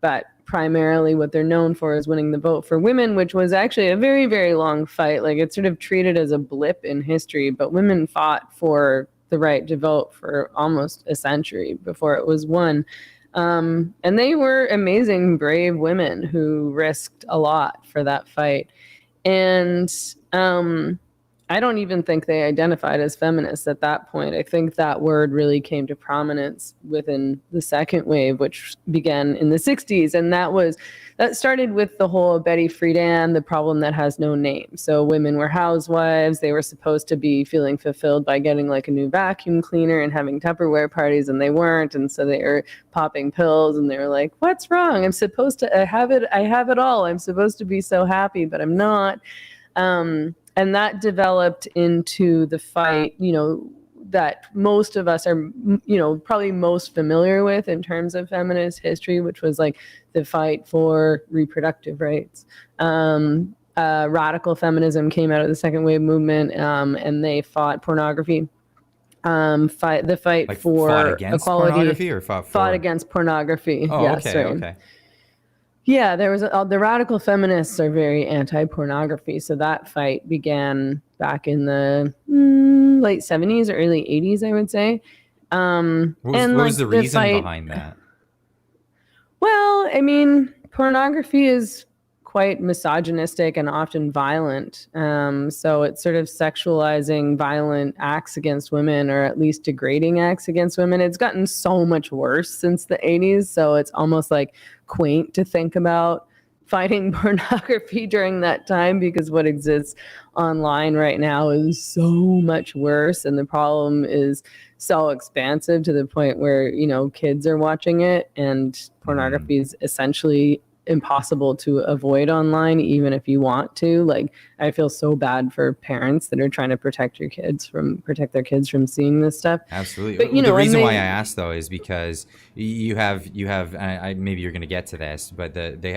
But primarily what they're known for is winning the vote for women, which was actually a very, very long fight. Like it's sort of treated as a blip in history, but women fought for the right to vote for almost a century before it was won. And they were amazing, brave women who risked a lot for that fight. And I don't even think they identified as feminists at that point. I think that word really came to prominence within the second wave, which began in the 60s. And that started with the whole Betty Friedan, the problem that has no name. So women were housewives. They were supposed to be feeling fulfilled by getting like a new vacuum cleaner and having Tupperware parties, and they weren't. And so they were popping pills and they were like, what's wrong? I have it all. I'm supposed to be so happy, but I'm not. And that developed into the fight, that most of us are, probably most familiar with in terms of feminist history, which was like the fight for reproductive rights. Radical feminism came out of the second wave movement, and they fought pornography. Fought against equality. Pornography or fought against pornography. Oh, yes, okay, right. okay. Yeah, there was the radical feminists are very anti-pornography, so that fight began back in the late 70s or early 80s, I would say. What was the reason behind that? Well, I mean, pornography is quite misogynistic and often violent. So it's sort of sexualizing violent acts against women, or at least degrading acts against women. It's gotten so much worse since the 80s, so it's almost like quaint to think about fighting pornography during that time, because what exists online right now is so much worse, and the problem is so expansive to the point where kids are watching it, and pornography is essentially impossible to avoid online, even if you want to. Like, I feel so bad for parents that are trying to protect their kids from seeing this stuff. Absolutely. But, the reason why I asked though is because you have maybe you're going to get to this, but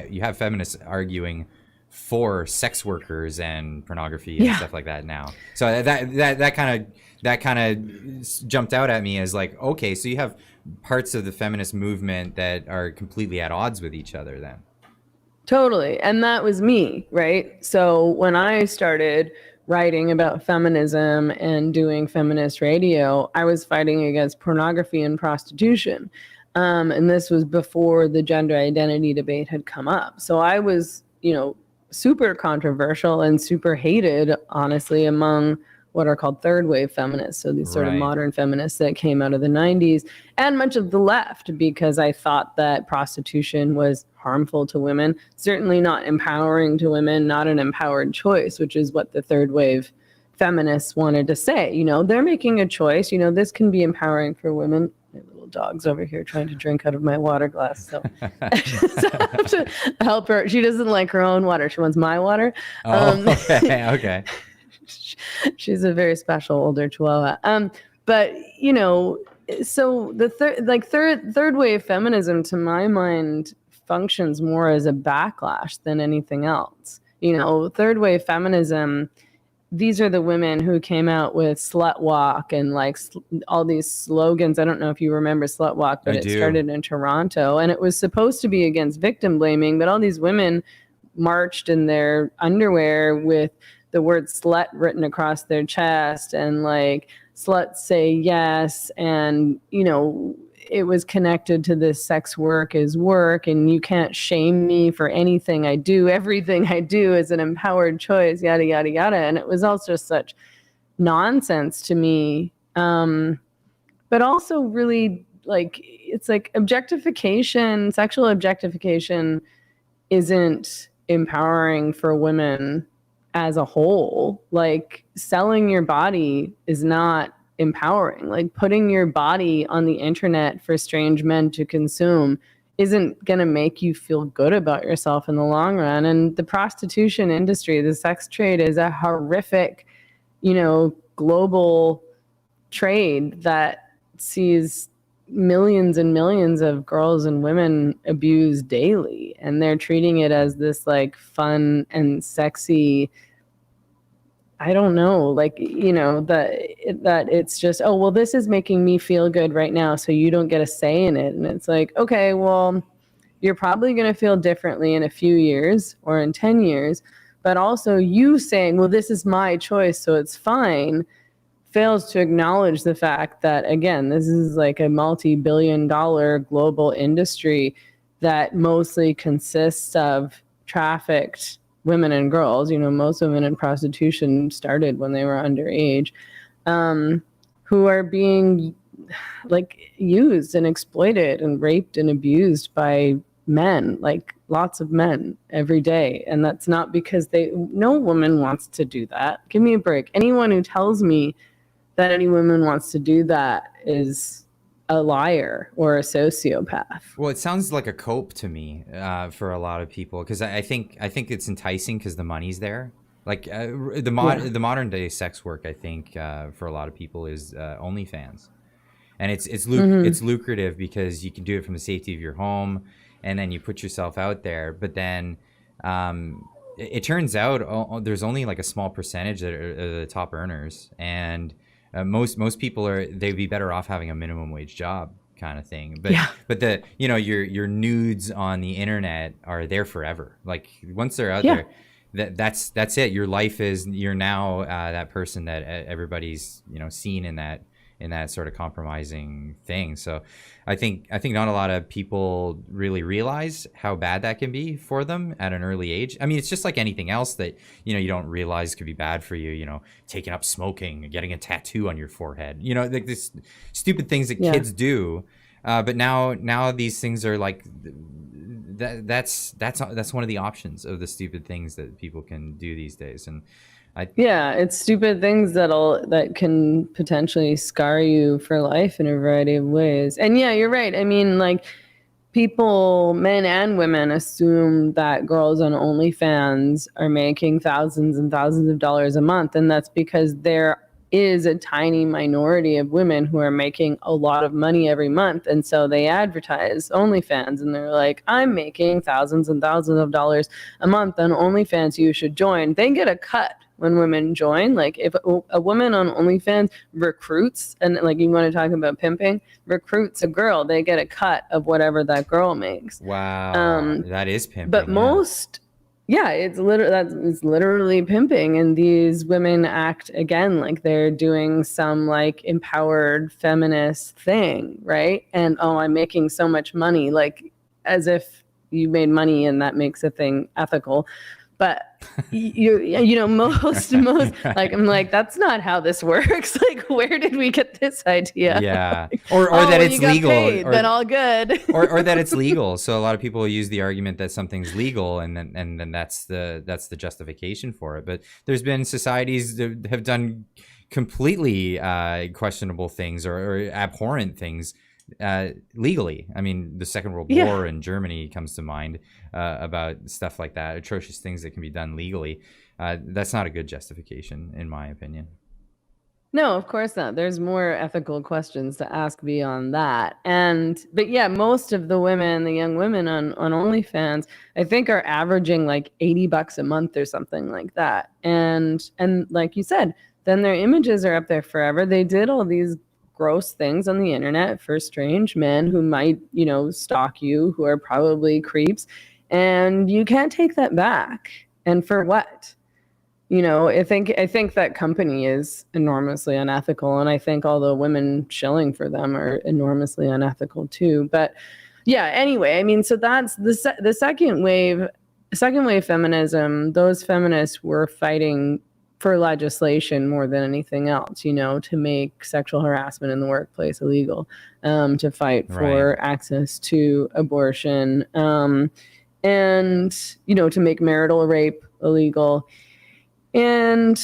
you have feminists arguing for sex workers and pornography and stuff like that now. So that kind of jumped out at me as like, okay, so you have parts of the feminist movement that are completely at odds with each other then. Totally. And that was me, right? So when I started writing about feminism and doing feminist radio, I was fighting against pornography and prostitution. And this was before the gender identity debate had come up. So I was, super controversial and super hated, honestly, among what are called third wave feminists. So these sort of modern feminists that came out of the 90s and much of the left, because I thought that prostitution was harmful to women, certainly not empowering to women, not an empowered choice, which is what the third wave feminists wanted to say. They're making a choice. This can be empowering for women. My little dog's over here trying to drink out of my water glass. So, so I have to help her. She doesn't like her own water. She wants my water. Okay. She's a very special older Chihuahua. But so the third wave feminism, to my mind, functions more as a backlash than anything else. Third wave feminism, these are the women who came out with Slut Walk and all these slogans. I don't know if you remember Slut Walk, but it started in Toronto, and it was supposed to be against victim blaming, but all these women marched in their underwear with the word slut written across their chest, and sluts say yes, and it was connected to this sex work is work, and you can't shame me for anything I do. Everything I do is an empowered choice, yada, yada, yada. And it was also such nonsense to me. But also really it's like objectification, sexual objectification isn't empowering for women as a whole. Selling your body is not empowering. Putting your body on the internet for strange men to consume isn't going to make you feel good about yourself in the long run. And the prostitution industry, the sex trade, is a horrific, global trade that sees millions and millions of girls and women abused daily. And they're treating it as this like fun and sexy, I don't know, that it's just, oh, well, this is making me feel good right now, so you don't get a say in it. And it's like, okay, well, you're probably going to feel differently in a few years or in 10 years. But also you saying, well, this is my choice, so it's fine, fails to acknowledge the fact that, again, this is like a multi-billion-dollar global industry that mostly consists of trafficked women and girls. Most women in prostitution started when they were underage, who are being like used and exploited and raped and abused by men, like lots of men every day. And that's not because no woman wants to do that. Give me a break. Anyone who tells me that any woman wants to do that is a liar or a sociopath. Well, it sounds like a cope to me for a lot of people, because I think it's enticing because the money's there. Like the modern day sex work, I think for a lot of people is OnlyFans, and it's lucrative because you can do it from the safety of your home, and then you put yourself out there. But then it turns out there's only like a small percentage that are the top earners, and most people they'd be better off having a minimum wage job kind of thing. But the your nudes on the internet are there forever. Like once they're out there, that's it. Your life is, you're now that person that everybody's seen in that sort of compromising thing. So I think not a lot of people really realize how bad that can be for them at an early age. I mean, it's just like anything else that you don't realize could be bad for you. Taking up smoking, getting a tattoo on your forehead. Like this stupid things that kids do. But now these things are like that's one of the options of the stupid things that people can do these days. And it's stupid things that can potentially scar you for life in a variety of ways. And you're right. I mean, like, people, men and women, assume that girls on OnlyFans are making thousands and thousands of dollars a month, and that's because there is a tiny minority of women who are making a lot of money every month, and so they advertise OnlyFans, and they're like, I'm making thousands and thousands of dollars a month on OnlyFans, you should join. They get a cut when women join. Like, if a woman on OnlyFans recruits, and like, you want to talk about pimping, recruits a girl, they get a cut of whatever that girl makes. Wow. That is pimping. But it's literally pimping. And these women act, again, like they're doing some like empowered feminist thing, right? And, oh, I'm making so much money, like as if you made money and that makes a thing ethical. But most like, I'm like, that's not how this works. Like, where did we get this idea? Yeah. Or that it's legal. Paid, then all good. or that it's legal. So a lot of people use the argument that something's legal, and then that's the justification for it. But there's been societies that have done completely questionable things or abhorrent things legally. I mean, the Second World War in Germany comes to mind about stuff like that, atrocious things that can be done legally. That's not a good justification, in my opinion. No, of course not. There's more ethical questions to ask beyond that. But most of the women, the young women on OnlyFans, I think are averaging like $80 a month or something like that. And like you said, then their images are up there forever. They did all these gross things on the internet for strange men who might, stalk you, who are probably creeps, and you can't take that back. And for what? I think that company is enormously unethical, and I think all the women shilling for them are enormously unethical too. But anyway, I mean, so that's the second wave feminism. Those feminists were fighting for legislation more than anything else, to make sexual harassment in the workplace illegal, to fight for access to abortion, and, to make marital rape illegal. And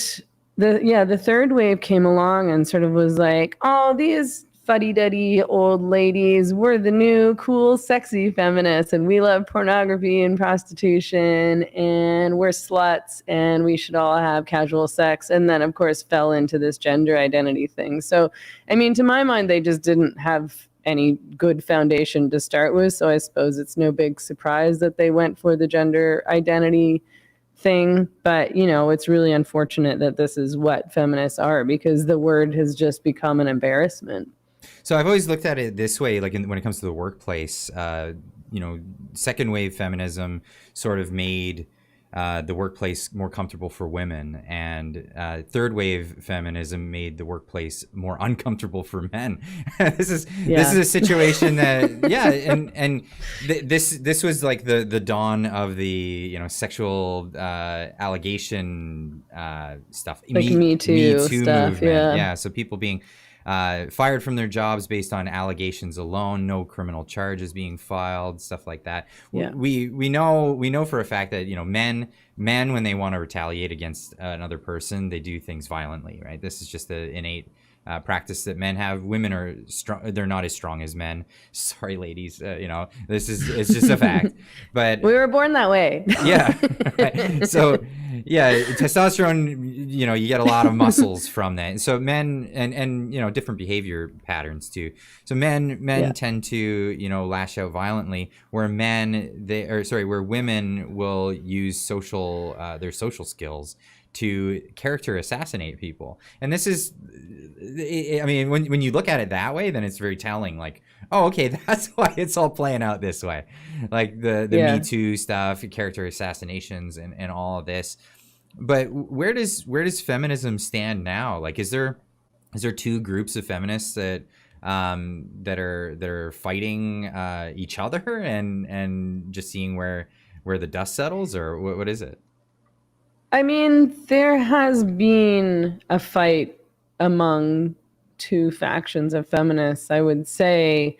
the third wave came along and sort of was like, oh, these fuddy-duddy old ladies. We're the new cool sexy feminists, and we love pornography and prostitution, and we're sluts, and we should all have casual sex, and then of course fell into this gender identity thing. So I mean, to my mind, they just didn't have any good foundation to start with, so I suppose it's no big surprise that they went for the gender identity thing. But you know, it's really unfortunate that this is what feminists are, because the word has just become an embarrassment. So I've always looked at it this way, like when it comes to the workplace, you know, second wave feminism sort of made the workplace more comfortable for women, and third wave feminism made the workplace more uncomfortable for men. This is a situation that this was like the dawn of the, you know, sexual allegation stuff, like Me Too stuff, movement. Yeah, so people being fired from their jobs based on allegations alone, no criminal charges being filed, stuff like that. Yeah. We know for a fact that, you know, men when they want to retaliate against another person, they do things violently, right? This is just an innate practice that men have. Women are strong; they're not as strong as men. Sorry, ladies. You know, it's just a fact. But we were born that way. Yeah. Right. So yeah, testosterone, you know, you get a lot of muscles from that. So men and you know, different behavior patterns too. So men tend to, you know, lash out violently, where where women will use their social skills to character assassinate people. And this is, I mean, when you look at it that way, then it's very telling, like, oh, okay, that's why it's all playing out this way. Like the Me Too stuff, character assassinations, and all of this. But where does feminism stand now? Like, is there two groups of feminists that are fighting each other and just seeing where the dust settles, or what is it? I mean, there has been a fight among two factions of feminists, I would say,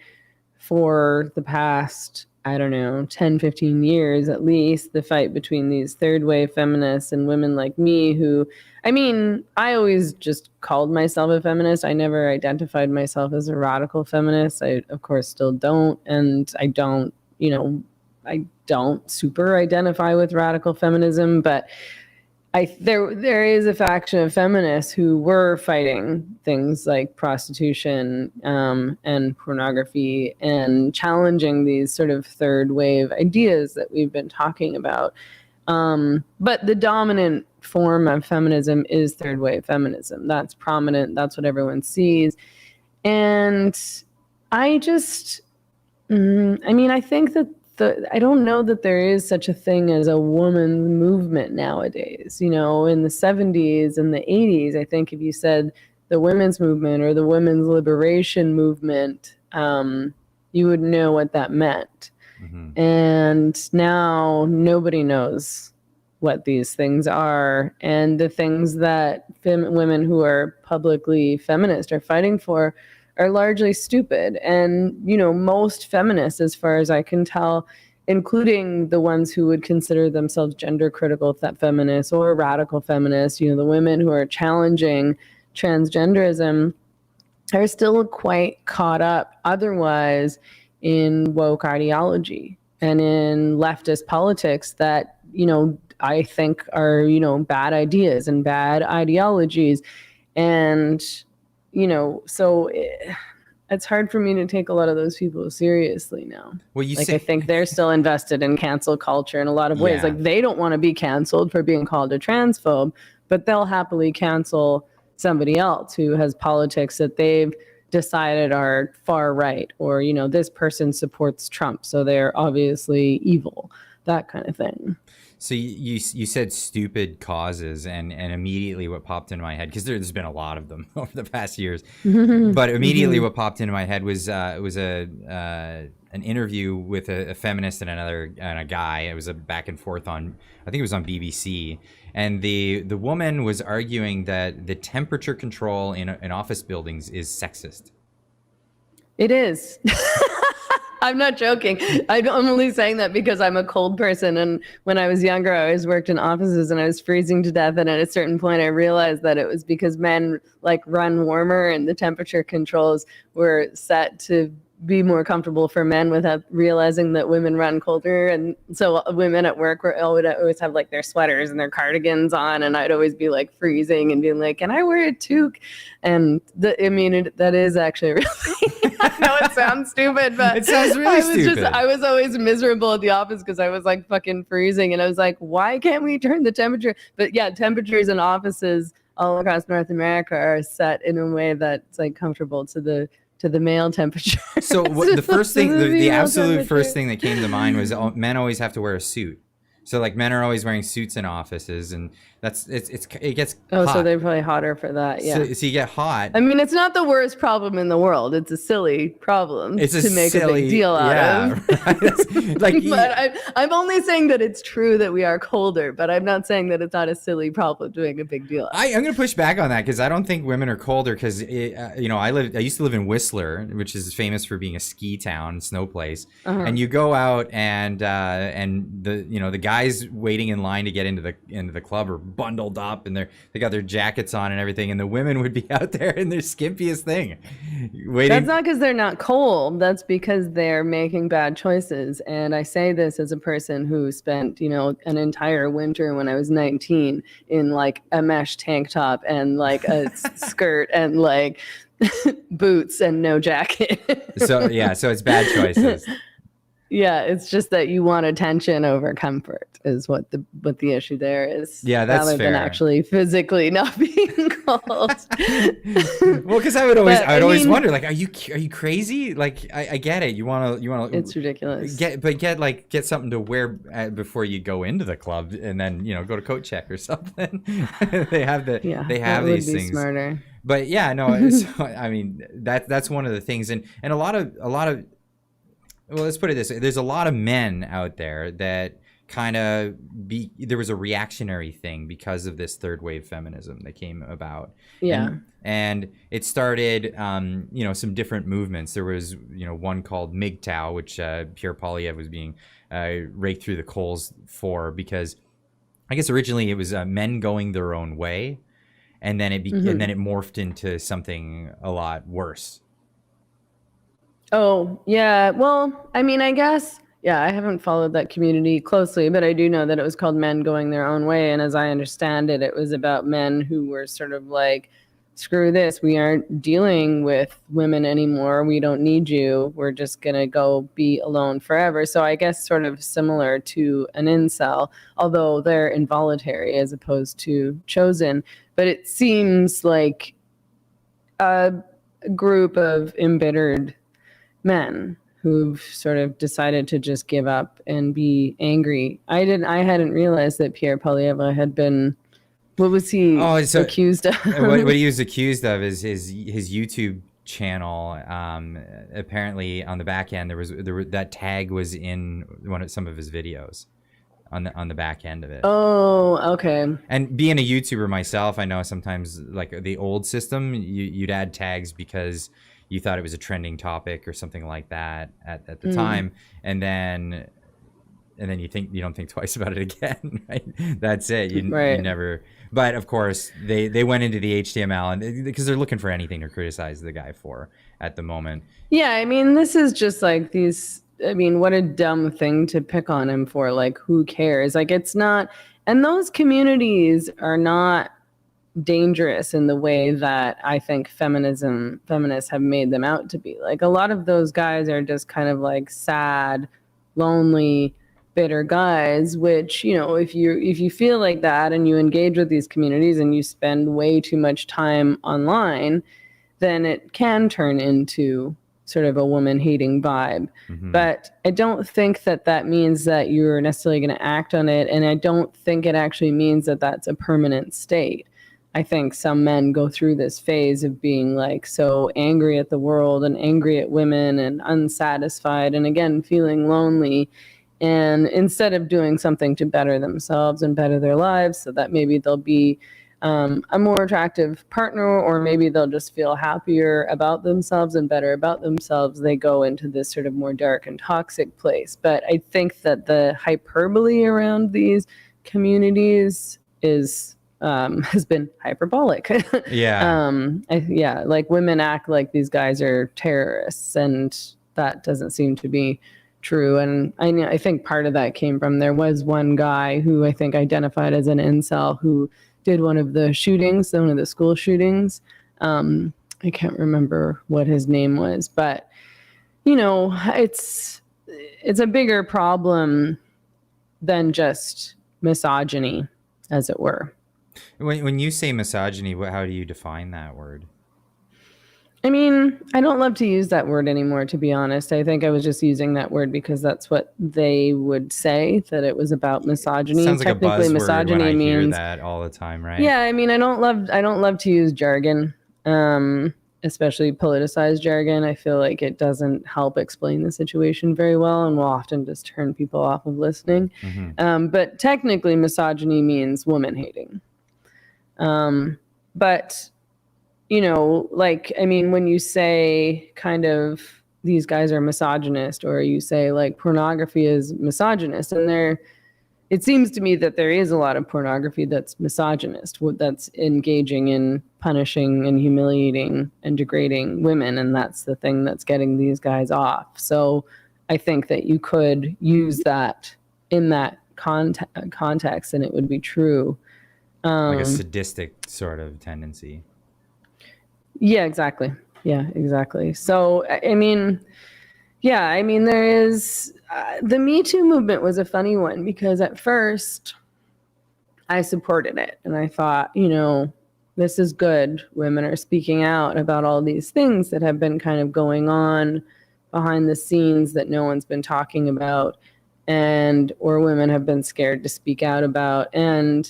for the past, I don't know, 10, 15 years at least, the fight between these third wave feminists and women like me who, I mean, I always just called myself a feminist. I never identified myself as a radical feminist. I, of course, still don't. And I don't super identify with radical feminism, but there is a faction of feminists who were fighting things like prostitution and pornography and challenging these sort of third wave ideas that we've been talking about. But the dominant form of feminism is third wave feminism. That's prominent. That's what everyone sees. And I just, I think that I don't know that there is such a thing as a woman's movement nowadays. You know, in the 70s and the 80s, I think if you said the women's movement or the women's liberation movement, you would know what that meant. Mm-hmm. And now nobody knows what these things are. And the things that women who are publicly feminist are fighting for are largely stupid. And, you know, most feminists, as far as I can tell, including the ones who would consider themselves gender critical feminists or radical feminists, you know, the women who are challenging transgenderism, are still quite caught up otherwise in woke ideology and in leftist politics that, you know, I think are, you know, bad ideas and bad ideologies. And, you know, so it's hard for me to take a lot of those people seriously now. Well, I think they're still invested in cancel culture in a lot of ways. Yeah. Like, they don't want to be canceled for being called a transphobe, but they'll happily cancel somebody else who has politics that they've decided are far right, or, you know, this person supports Trump, so they're obviously evil, that kind of thing. So you said stupid causes, and immediately what popped into my head, because there's been a lot of them over the past years, but immediately what popped into my head was an interview with a feminist and a guy. It was a back and forth on, I think it was on BBC, and the woman was arguing that the temperature control in office buildings is sexist. It is. I'm not joking. I'm only saying that because I'm a cold person. And when I was younger, I always worked in offices and I was freezing to death. And at a certain point, I realized that it was because men like run warmer and the temperature controls were set to be more comfortable for men without realizing that women run colder. And so women at work would always have like their sweaters and their cardigans on. And I'd always be like freezing and being like, can I wear a toque? And that is actually really, I know it sounds stupid, but it sounds really stupid. I was always miserable at the office because I was like fucking freezing. And I was like, why can't we turn the temperature? But yeah, temperatures in offices all across North America are set in a way that's like comfortable to the male temperature. So the first thing, the absolute first thing that came to mind was men always have to wear a suit. So like men are always wearing suits in offices, and it gets hot. So they're probably hotter for that. Yeah. So you get hot. I mean, it's not the worst problem in the world. It's a silly problem to make a big deal out of. Right? Like, but I'm only saying that it's true that we are colder, but I'm not saying that it's not a silly problem to make a big deal out of. I'm going to push back on that because I don't think women are colder because I used to live in Whistler, which is famous for being a ski town, snow place, and you go out and the guys waiting in line to get into the club are bundled up and they got their jackets on and everything, and the women would be out there in their skimpiest thing waiting. That's not because they're not cold, that's because they're making bad choices. And I say this as a person who spent an entire winter when I was 19 in like a mesh tank top and like a skirt and like boots and no jacket. So it's bad choices. Yeah, it's just that you want attention over comfort is what the issue there is. Yeah, that's rather fair. Than actually physically not being cold. Well, because I would always wonder, like, are you crazy? Like, I get it. You want to. It's ridiculous. Get something to wear before you go into the club, and then go to coat check or something. They have these things. Smarter. But yeah, no. So, I mean, that's one of the things, and a lot of. Well, let's put it this way. There's a lot of men out there that there was a reactionary thing because of this third wave feminism that came about. Yeah. And it started, some different movements. There was, one called MGTOW, which Pierre Poilievre was being raked through the coals for, because I guess originally it was men going their own way. And then it morphed into something a lot worse. Oh, yeah. Well, I mean, I guess, I haven't followed that community closely, but I do know that it was called Men Going Their Own Way. And as I understand it, it was about men who were sort of like, screw this. We aren't dealing with women anymore. We don't need you. We're just going to go be alone forever. So I guess sort of similar to an incel, although they're involuntary as opposed to chosen. But it seems like a group of embittered men who've sort of decided to just give up and be angry. I hadn't realized that Pierre Poilievre had been, what was he accused of? What he was accused of is his YouTube channel. Apparently on the back end, there was that tag was in some of his videos on the back end of it. Oh, okay. And being a YouTuber myself, I know sometimes like the old system, you'd add tags because you thought it was a trending topic or something like that at the time, and then you don't think twice about it again, right? That's it. You never. But of course, they went into the HTML and because they're looking for anything to criticize the guy for at the moment. Yeah, I mean, this is just like these. I mean, what a dumb thing to pick on him for. Like, who cares? Like, it's not. And those communities are not dangerous in the way that I think feminists have made them out to be. Like, a lot of those guys are just kind of like sad, lonely, bitter guys, which, if you feel like that and you engage with these communities and you spend way too much time online, then it can turn into sort of a woman hating vibe. Mm-hmm. But I don't think that means that you're necessarily going to act on it. And I don't think it actually means that that's a permanent state. I think some men go through this phase of being like so angry at the world and angry at women and unsatisfied and again feeling lonely, and instead of doing something to better themselves and better their lives so that maybe they'll be a more attractive partner, or maybe they'll just feel happier about themselves and better about themselves. They go into this sort of more dark and toxic place. But I think that the hyperbole around these communities is has been hyperbolic. Yeah. Like women act like these guys are terrorists, and that doesn't seem to be true. And I think part of that came from, there was one guy who I think identified as an incel who did one of the shootings, one of the school shootings. I can't remember what his name was, but it's a bigger problem than just misogyny, as it were. When you say misogyny, how do you define that word? I mean, I don't love to use that word anymore, to be honest. I think I was just using that word because that's what they would say, that it was about misogyny. Sounds like technically, a buzzword misogyny when I means hear that all the time, right? Yeah, I mean, I don't love to use jargon, especially politicized jargon. I feel like it doesn't help explain the situation very well, and will often just turn people off of listening. Mm-hmm. But technically, misogyny means woman hating. But when you say kind of these guys are misogynist, or you say like pornography is misogynist, and it seems to me that there is a lot of pornography that's misogynist, that's engaging in punishing and humiliating and degrading women, and that's the thing that's getting these guys off. So I think that you could use that in that context, and it would be true. Like a sadistic sort of tendency. Yeah, exactly. Yeah, exactly. So, I mean, there is the Me Too movement was a funny one, because at first I supported it and I thought, this is good. Women are speaking out about all these things that have been kind of going on behind the scenes that no one's been talking about, or women have been scared to speak out about. And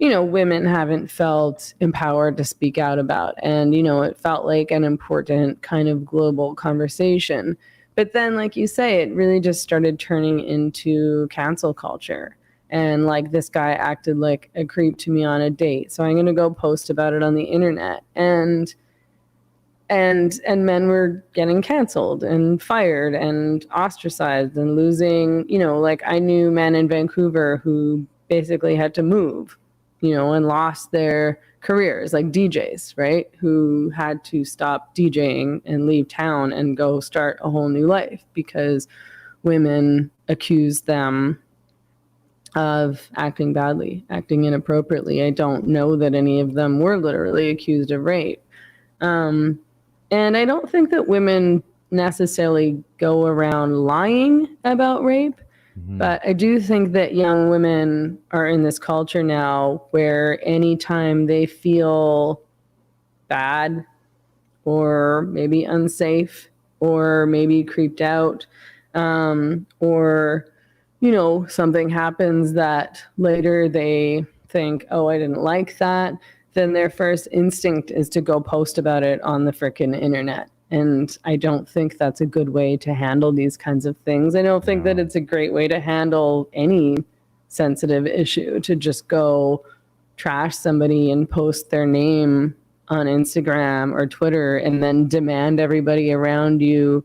women haven't felt empowered to speak out about. And, it felt like an important kind of global conversation. But then, like you say, it really just started turning into cancel culture. And like, this guy acted like a creep to me on a date, so I'm going to go post about it on the internet. And men were getting canceled and fired and ostracized and losing, like I knew men in Vancouver who basically had to move, and lost their careers, like DJs, right? Who had to stop DJing and leave town and go start a whole new life because women accused them of acting badly, acting inappropriately. I don't know that any of them were literally accused of rape. And I don't think that women necessarily go around lying about rape. But I do think that young women are in this culture now where anytime they feel bad or maybe unsafe or maybe creeped out, or, something happens that later they think, oh, I didn't like that, then their first instinct is to go post about it on the frickin' internet. And I don't think that's a good way to handle these kinds of things. I don't think that it's a great way to handle any sensitive issue, to just go trash somebody and post their name on Instagram or Twitter and then demand everybody around you,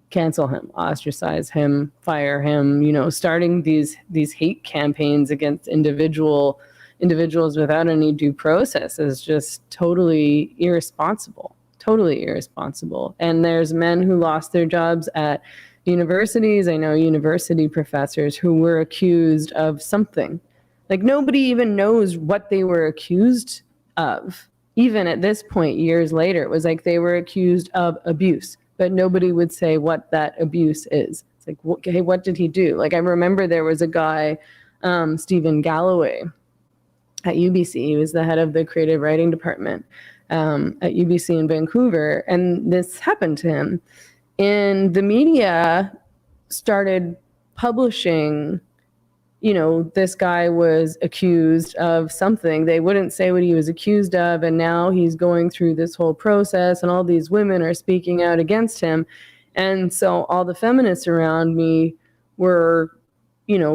cancel him, ostracize him, fire him, starting these hate campaigns against individuals without any due process is just totally irresponsible. And there's men who lost their jobs at universities. I know university professors who were accused of something. Like, nobody even knows what they were accused of. Even at this point, years later, it was like they were accused of abuse, but nobody would say what that abuse is. It's like, hey, what did he do? Like, I remember there was a guy, Stephen Galloway, at UBC. He was the head of the creative writing department at UBC in Vancouver, and this happened to him. And the media started publishing, this guy was accused of something. They wouldn't say what he was accused of, and now he's going through this whole process, and all these women are speaking out against him. And so all the feminists around me were,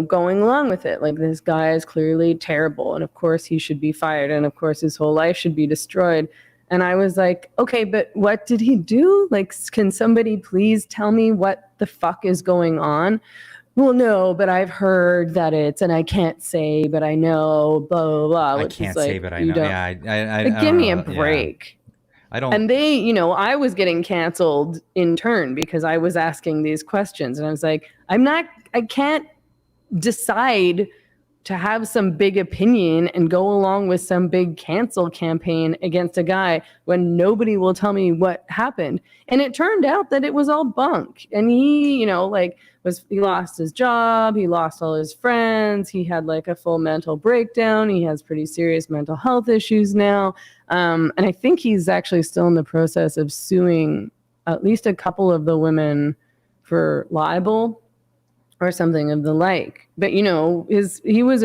going along with it. Like, this guy is clearly terrible, and of course he should be fired, and of course his whole life should be destroyed. And I was like, okay, but what did he do? Like, can somebody please tell me what the fuck is going on? Well, no, but I've heard that and I can't say, but I know, blah, blah, blah. I can't say, but I know. Yeah, I give me a break. Yeah. I don't. And I was getting canceled in turn because I was asking these questions. And I was like, I can't decide to have some big opinion and go along with some big cancel campaign against a guy when nobody will tell me what happened. And it turned out that it was all bunk. And he, he lost his job. He lost all his friends. He had like a full mental breakdown. He has pretty serious mental health issues now. And I think he's actually still in the process of suing at least a couple of the women for libel or something of the like. But, he was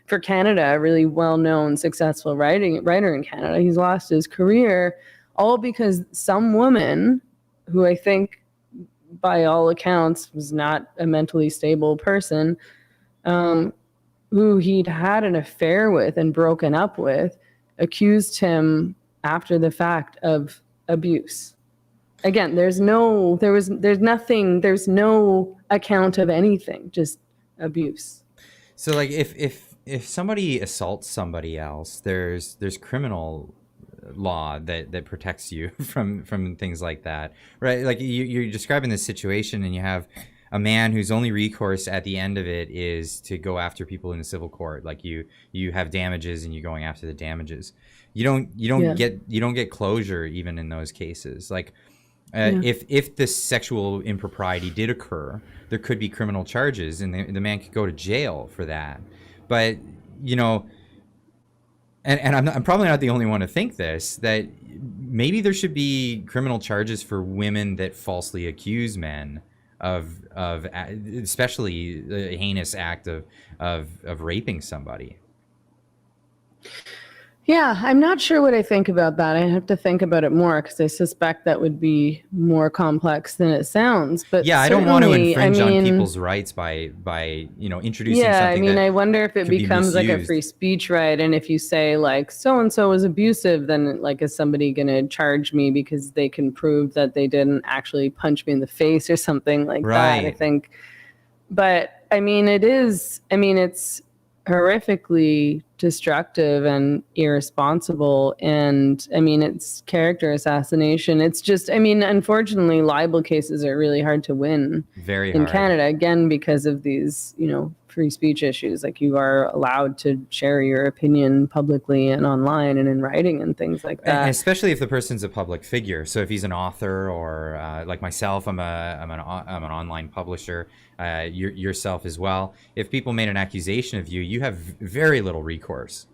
for Canada, a really well-known, successful writer in Canada. He's lost his career all because some woman, who I think by all accounts was not a mentally stable person, who he'd had an affair with and broken up with, accused him after the fact of abuse. Again, there's no account of anything, just abuse. So like if somebody assaults somebody else, there's criminal law that protects you from things like that, right? Like you're describing this situation, and you have a man whose only recourse at the end of it is to go after people in the civil court. Like you have damages, and you're going after the damages. You don't get closure even in those cases. Like if the sexual impropriety did occur, there could be criminal charges, and the man could go to jail for that. But and I'm probably not the only one to think this, that maybe there should be criminal charges for women that falsely accuse men of especially the heinous act of raping somebody. Yeah, I'm not sure what I think about that. I have to think about it more, because I suspect that would be more complex than it sounds. But yeah, I don't want to infringe on people's rights by introducing something. I wonder if it becomes like a free speech right, and if you say like so and so was abusive, then like is somebody going to charge me because they can prove that they didn't actually punch me in the face or something like that? I think, but it's horrifically destructive and irresponsible, and it's character assassination. It's just, unfortunately, libel cases are really hard to win in Canada, again, because of these free speech issues. Like, you are allowed to share your opinion publicly and online and in writing and things like that, and especially if the person's a public figure. So if he's an author, or like myself, I'm an online publisher, yourself as well. If people made an accusation of you, you have very little recourse.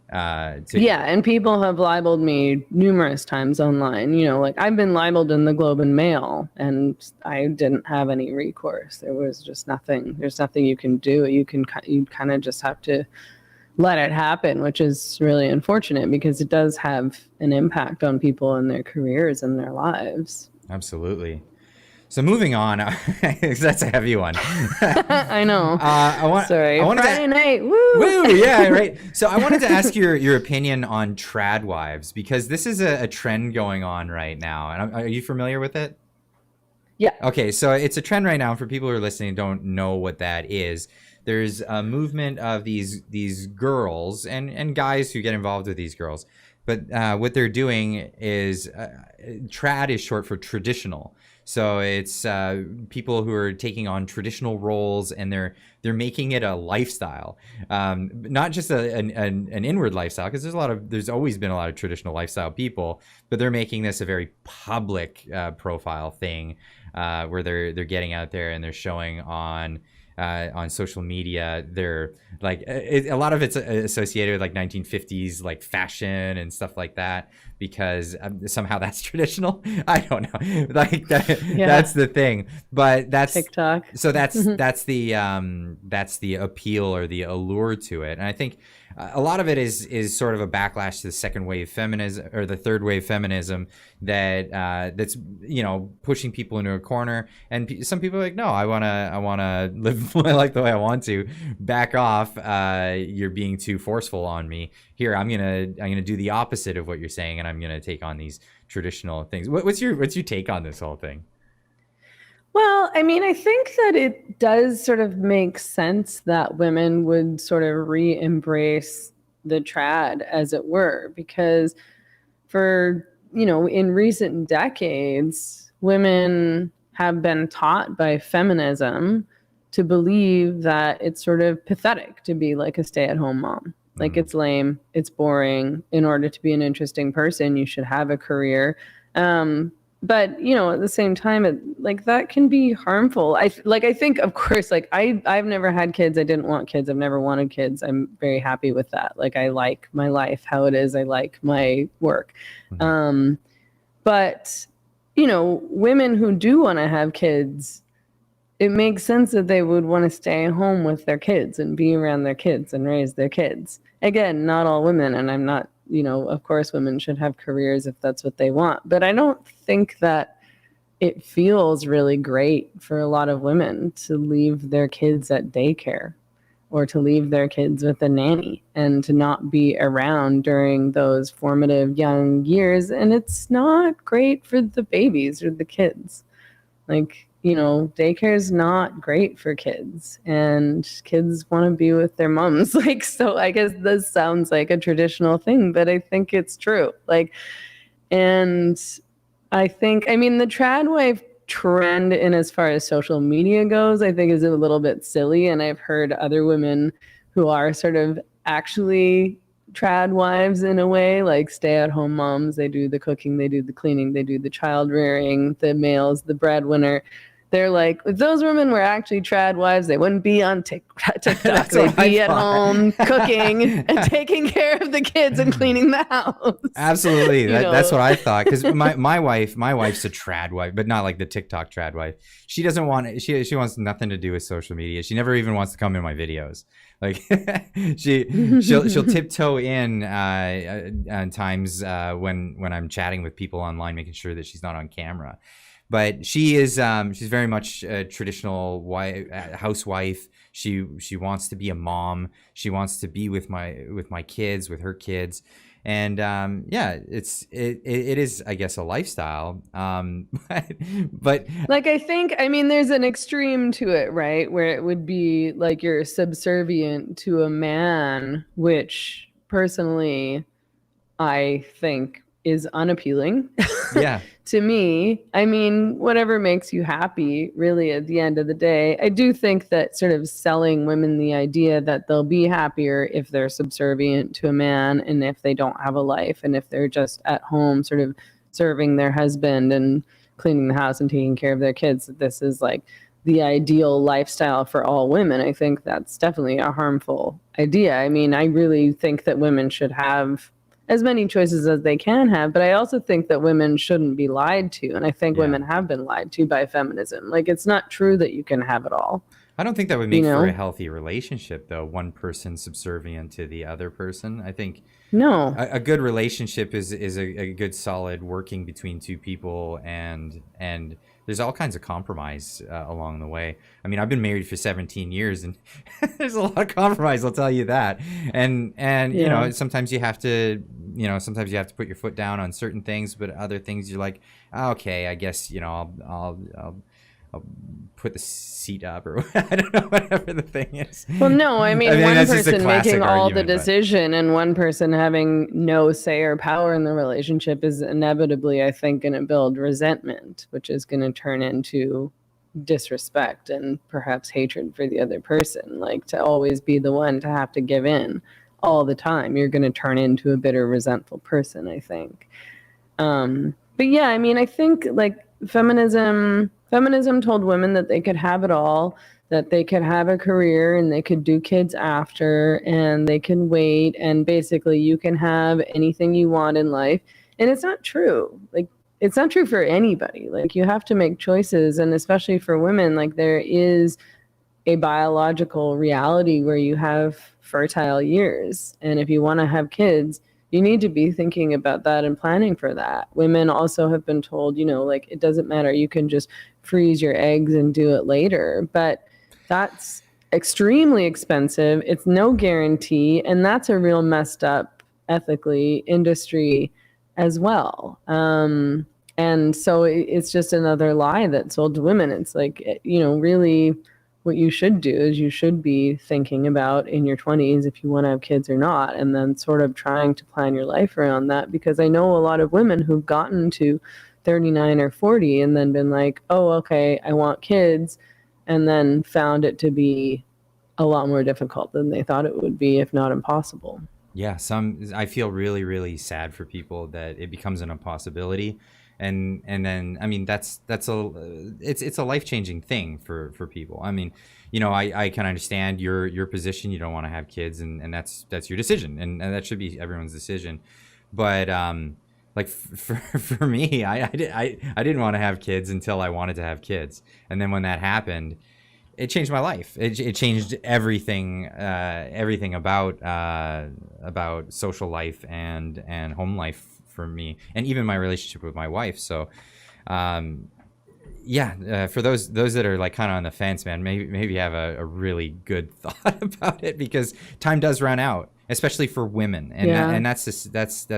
And people have libeled me numerous times online. Like, I've been libeled in the Globe and Mail, and I didn't have any recourse. There was just nothing. There's nothing you can do. You kind of just have to let it happen, which is really unfortunate, because it does have an impact on people and their careers and their lives. Absolutely. So moving on, that's a heavy one. I know. Friday night. Woo! Yeah, right. So I wanted to ask your opinion on trad wives, because this is a trend going on right now. And are you familiar with it? Yeah. Okay, so it's a trend right now. For people who are listening and don't know what that is, there's a movement of these girls and guys who get involved with these girls. But what they're doing is trad is short for traditional. So it's people who are taking on traditional roles, and they're making it a lifestyle, not just an inward lifestyle, because there's always been a lot of traditional lifestyle people, but they're making this a very public profile thing, where they're getting out there and they're showing on social media. They're like, a lot of it's associated with like 1950s like fashion and stuff like that, because somehow that's traditional. I don't know, like that, that's the thing. But that's TikTok. So that's the appeal or the allure to it. And I think a lot of it is sort of a backlash to the second wave feminism or the third wave feminism that's pushing people into a corner, and some people are like, no, I wanna live my life the way I want to. Back off, you're being too forceful on me. Here, I'm gonna do the opposite of what you're saying, and I'm gonna take on these traditional things. What's your take on this whole thing? Well, I mean, I think that it does sort of make sense that women would sort of re-embrace the trad, as it were, because in recent decades, women have been taught by feminism to believe that it's sort of pathetic to be like a stay-at-home mom. Like, it's lame, it's boring. In order to be an interesting person, you should have a career. But at the same time, that can be harmful. I think, of course, I've never had kids. I didn't want kids. I've never wanted kids. I'm very happy with that. I like my life how it is. I like my work. But women who do want to have kids, it makes sense that they would want to stay home with their kids and be around their kids and raise their kids. Again, not all women, and I'm not, of course women should have careers if that's what they want. But I don't think that it feels really great for a lot of women to leave their kids at daycare or to leave their kids with a nanny and to not be around during those formative young years. And it's not great for the babies or the kids. Daycare is not great for kids, and kids want to be with their moms. So I guess this sounds like a traditional thing, but I think it's true. And I think, the trad wife trend in as far as social media goes, I think is a little bit silly. And I've heard other women who are sort of actually trad wives in a way, like stay-at-home moms. They do the cooking, they do the cleaning, they do the child rearing, the male's the breadwinner. They're like, if those women were actually trad wives, they wouldn't be on TikTok. They'd be at home cooking and taking care of the kids and cleaning the house. Absolutely. That's what I thought. Because my wife's a trad wife, but not like the TikTok trad wife. She doesn't want she wants nothing to do with social media. She never even wants to come in my videos. She'll tiptoe in on times when I'm chatting with people online, making sure that she's not on camera. But she's very much a traditional housewife. She wants to be a mom. She wants to be with my kids, with her kids, and it is, I guess, a lifestyle. But I think, there's an extreme to it, right? Where it would be like you're subservient to a man, which personally I think is unappealing. Yeah. To me, whatever makes you happy, really, at the end of the day. I do think that sort of selling women the idea that they'll be happier if they're subservient to a man and if they don't have a life and if they're just at home sort of serving their husband and cleaning the house and taking care of their kids, that this is like the ideal lifestyle for all women. I think that's definitely a harmful idea. I really think that women should have as many choices as they can have, but I also think that women shouldn't be lied to, and I think women have been lied to by feminism. It's not true that you can have it all. I don't think that would make for a healthy relationship, though, one person subservient to the other person. I think a good relationship is a good solid working between two people, and there's all kinds of compromise along the way. I've been married for 17 years, and there's a lot of compromise, I'll tell you that. And sometimes you have to put your foot down on certain things, but other things you're like, okay, I guess I'll put the seat up, or I don't know, whatever the thing is. Well, no, one person making all the decision and one person having no say or power in the relationship is inevitably, I think, going to build resentment, which is going to turn into disrespect and perhaps hatred for the other person. To always be the one to have to give in all the time, you're going to turn into a bitter, resentful person, I think. But yeah, I think Feminism told women that they could have it all, that they could have a career and they could do kids after and they can wait, and basically you can have anything you want in life. And it's not true. It's not true for anybody. You have to make choices, and especially for women, there is a biological reality where you have fertile years. And if you want to have kids, you need to be thinking about that and planning for that. Women also have been told, like, it doesn't matter. You can just freeze your eggs and do it later. But that's extremely expensive. It's no guarantee. And that's a real messed up ethically industry as well. And so it's just another lie that's sold to women. It's like, really what you should do is you should be thinking about in your 20s if you want to have kids or not, and then sort of trying to plan your life around that. Because I know a lot of women who've gotten to 39 or 40 and then been like, oh, okay, I want kids, and then found it to be a lot more difficult than they thought it would be, if not impossible. Yeah, I feel really, really sad for people that it becomes an impossibility. And then, I mean, it's a life-changing thing for people. I mean, I can understand your position. You don't want to have kids, and that's your decision, and that should be everyone's decision. But like for me, I didn't want to have kids until I wanted to have kids, and then when that happened, it changed my life. It changed everything about social life and home life for me, and even my relationship with my wife. So for those that are like kind of on the fence, man, maybe have a really good thought about it, because time does run out, especially for women, and that's a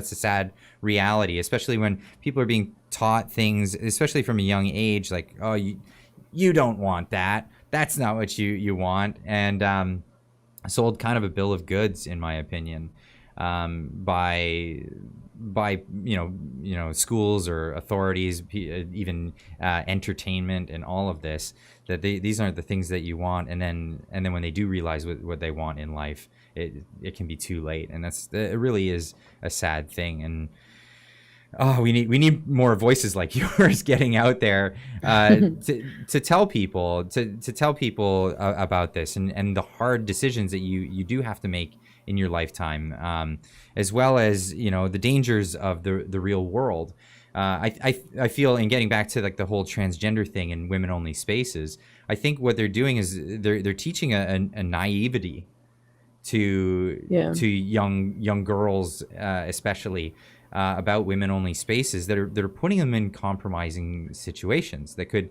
sad reality, especially when people are being taught things, especially from a young age, like, oh, you don't want that, that's not what you want, and sold kind of a bill of goods, in my opinion, by schools or authorities, even entertainment and all of this, that these aren't the things that you want, and then when they do realize what they want in life, it can be too late, and it really is a sad thing. And we need more voices like yours getting out there to tell people about this and the hard decisions that you do have to make in your lifetime, as well as the dangers of the real world. I feel, in getting back to like the whole transgender thing and women only spaces, I think what they're doing is they're teaching a naivety to young girls, especially, about women only spaces that are putting them in compromising situations that could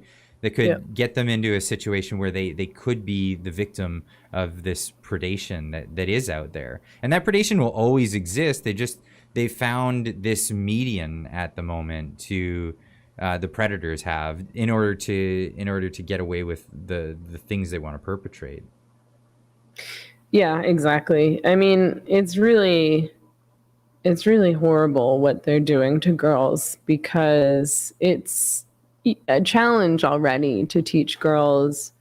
get them into a situation where they could be the victim of this predation that is out there. And that predation will always exist. They found this median at the moment to the predators have in order to get away with the things they want to perpetrate. Yeah, exactly. I mean, it's really horrible what they're doing to girls, because it's a challenge already to teach girls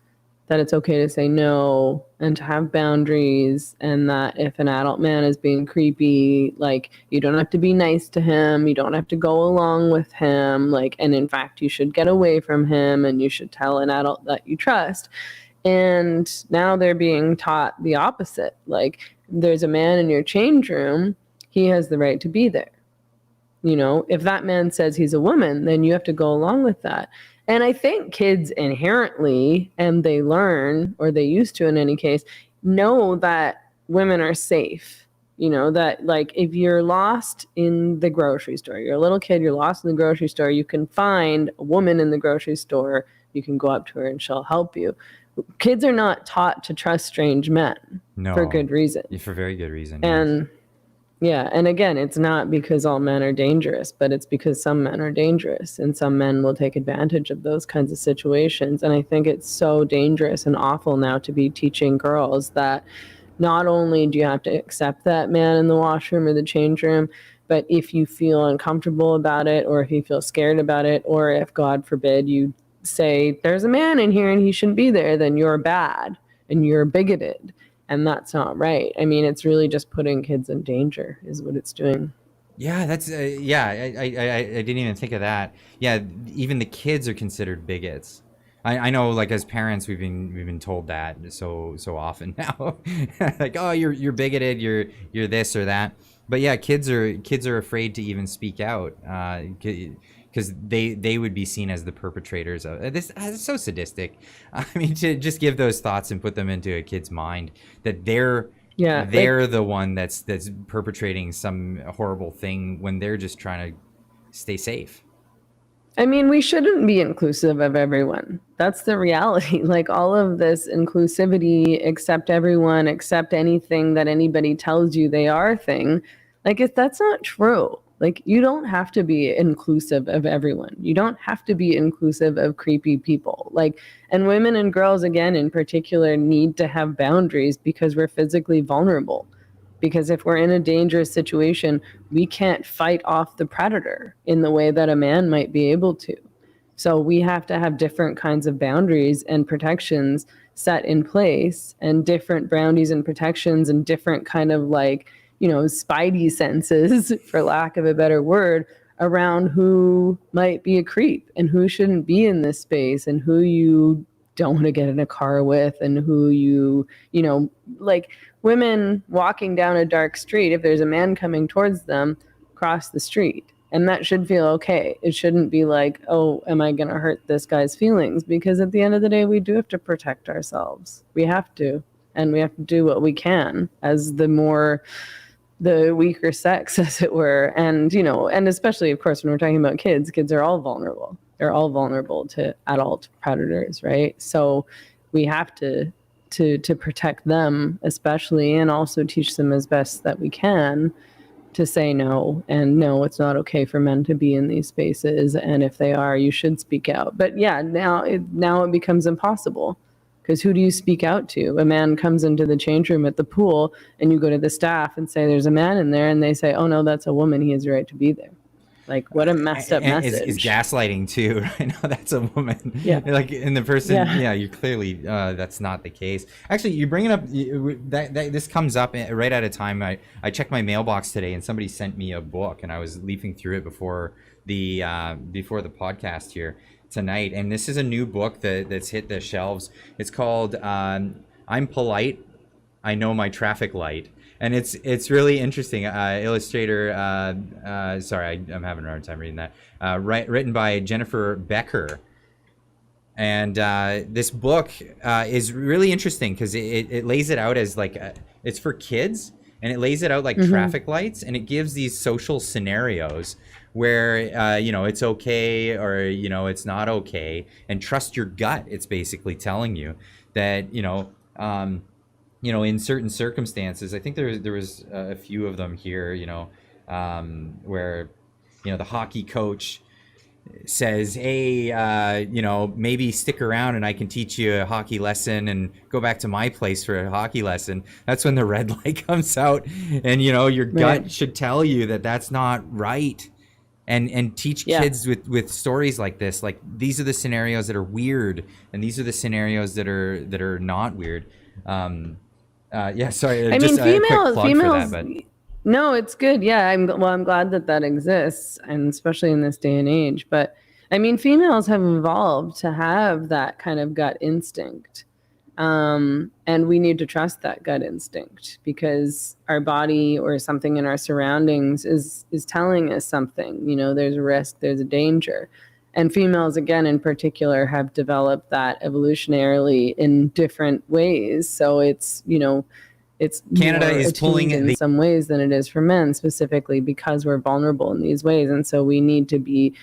that it's okay to say no and to have boundaries, and that if an adult man is being creepy, like, you don't have to be nice to him, you don't have to go along with him, like, and in fact you should get away from him and you should tell an adult that you trust. And now they're being taught the opposite. Like, there's a man in your change room, he has the right to be there. If that man says he's a woman, then you have to go along with that. And I think kids inherently, and they learn, or they used to in any case, know that women are safe. That, like, if you're lost in the grocery store, you're a little kid, you're lost in the grocery store, you can find a woman in the grocery store, you can go up to her and she'll help you. Kids are not taught to trust strange men. No, for good reason. For very good reason. And yes. Yeah, and again, it's not because all men are dangerous, but it's because some men are dangerous, and some men will take advantage of those kinds of situations. And I think it's so dangerous and awful now to be teaching girls that not only do you have to accept that man in the washroom or the change room, but if you feel uncomfortable about it, or if you feel scared about it, or if, God forbid, you say, there's a man in here and he shouldn't be there, then you're bad and you're bigoted. And that's not right. I mean, it's really just putting kids in danger is what it's doing. Yeah, that's I didn't even think of that. Yeah, even the kids are considered bigots. I know, like, as parents, we've been told that so often now. Like, oh, you're bigoted, you're this or that. But yeah, kids are afraid to even speak out because they would be seen as the perpetrators of this. It's so sadistic. I mean, to just give those thoughts and put them into a kid's mind that they're Yeah, they're the one that's perpetrating some horrible thing when they're just trying to stay safe. I mean, we shouldn't be inclusive of everyone. That's the reality. Like all of this inclusivity, accept everyone, accept anything that anybody tells you they are thing. Like if that's not true. Like you don't have to be inclusive of everyone. You don't have to be inclusive of creepy people. Like, and women and girls, again, in particular, need to have boundaries because we're physically vulnerable. Because if we're in a dangerous situation, we can't fight off the predator in the way that a man might be able to. So we have to have different kinds of boundaries and protections set in place, and different boundaries and protections and different kind of like, you know, spidey senses, for lack of a better word, around who might be a creep and who shouldn't be in this space and who you don't want to get in a car with and who you know, like women walking down a dark street, if there's a man coming towards them, cross the street. And that should feel okay. It shouldn't be like, oh, am I going to hurt this guy's feelings? Because at the end of the day, we do have to protect ourselves. We have to. And we have to do what we can as the weaker sex, as it were. And, you know, and especially, of course, when we're talking about kids are all vulnerable. They're all vulnerable to adult predators, right? So we have to protect them especially, and also teach them as best that we can to say no, and no, it's not okay for men to be in these spaces, and if they are, you should speak out. But yeah, now it becomes impossible, because who do you speak out to? A man comes into the change room at the pool and you go to the staff and say there's a man in there, and they say, oh no, that's a woman, he has a right to be there. Like, what a messed up message. Is gaslighting too, right? No, that's a woman. Yeah. Like, in the person, yeah, you clearly, that's not the case. Actually, you bring it up, this comes up right at a time. I checked my mailbox today and somebody sent me a book, and I was leafing through it before the podcast here tonight. And this is a new book that's hit the shelves. It's called I'm Polite, I Know My Traffic Light. And it's really interesting. Illustrator, sorry, I'm having a hard time reading that. Written by Jennifer Becker. And this book is really interesting because it lays it out as like, it's for kids, and it lays it out like traffic lights, and it gives these social scenarios where, you know, it's okay or, you know, it's not okay, and trust your gut. It's basically telling you that, you know, in certain circumstances, I think there was a few of them here, you know, where, you know, the hockey coach says, hey, you know, maybe stick around and I can teach you a hockey lesson and go back to my place for a hockey lesson. That's when the red light comes out, and, you know, your gut should tell you that that's not right. And teach kids with stories like this. Like, these are the scenarios that are weird, and these are the scenarios that are not weird. Yeah, sorry. I just mean, a quick plug females. for that, but. No, it's good. Yeah, I'm glad that exists, and especially in this day and age. But I mean, females have evolved to have that kind of gut instinct, and we need to trust that gut instinct, because our body or something in our surroundings is telling us something. You know, there's a risk, there's a danger. And females, again, in particular, have developed that evolutionarily in different ways. So it's, you know, it's Canada is pulling in some ways than it is for men, specifically because we're vulnerable in these ways. And so we need to be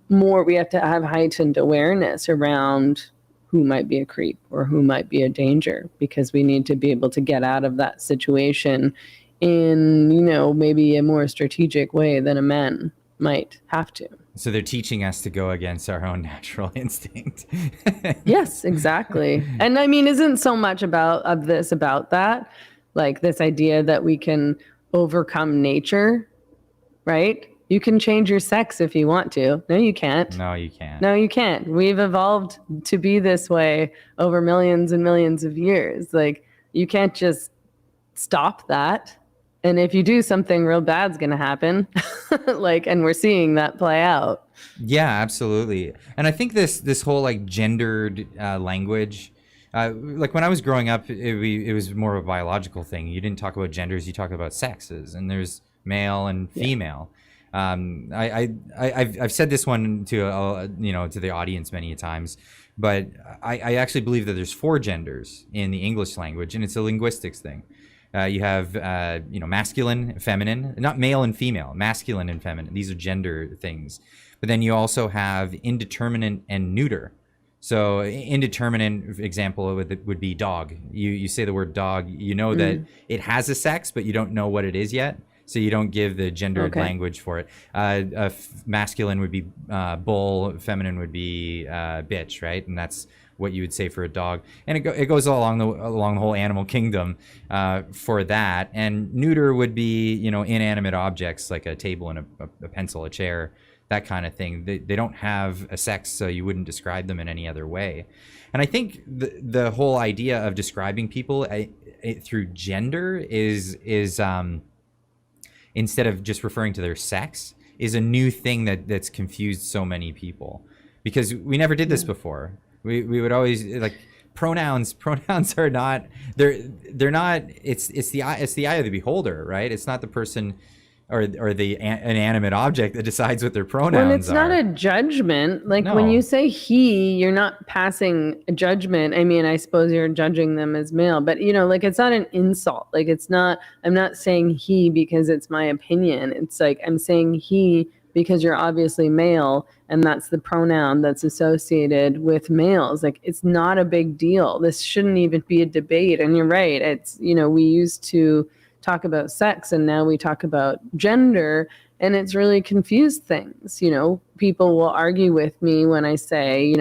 more, we have to have heightened awareness around who might be a creep or who might be a danger, because we need to be able to get out of that situation in, you know, maybe a more strategic way than a man might have to. So they're teaching us to go against our own natural instinct. Yes, exactly. And I mean, isn't so much about that, like this idea that we can overcome nature, right? You can change your sex if you want to. No, you can't. No, you can't. No, you can't. We've evolved to be this way over millions and millions of years. Like, you can't just stop that. And if you do, something real bad's going to happen. Like, and we're seeing that play out. Yeah, absolutely. And I think this whole like gendered language, like when I was growing up, it was more of a biological thing. You didn't talk about genders, you talk about sexes, and there's male and female. I've said this one to to the audience many times, but I actually believe that there's 4 genders in the English language, and it's a linguistics thing. You have masculine, feminine, not male and female, masculine and feminine. These are gender things. But then you also have indeterminate and neuter. So indeterminate example would be dog. You say the word dog, you know that it has a sex, but you don't know what it is yet. So you don't give the gendered language for it. Masculine would be bull, feminine would be bitch, right? And that's what you would say for a dog. And it goes along the whole animal kingdom for that. And neuter would be, inanimate objects like a table and a pencil, a chair, that kind of thing. They don't have a sex, so you wouldn't describe them in any other way. And I think the whole idea of describing people through gender is instead of just referring to their sex, is a new thing that's confused so many people, because we never did this before. We would always like pronouns. Pronouns are not they're not. It's the eye of the beholder, right? It's not the person or the inanimate object that decides what their pronouns are. Well, it's not a judgment. Like when you say he, you're not passing a judgment. I mean, I suppose you're judging them as male, but like it's not an insult. Like it's not, I'm not saying he because it's my opinion. It's like I'm saying he because you're obviously male, and that's the pronoun that's associated with males. Like it's not a big deal. This shouldn't even be a debate. And you're right. It's, we used to talk about sex, and now we talk about gender, and it's really confused things. People will argue with me when I say,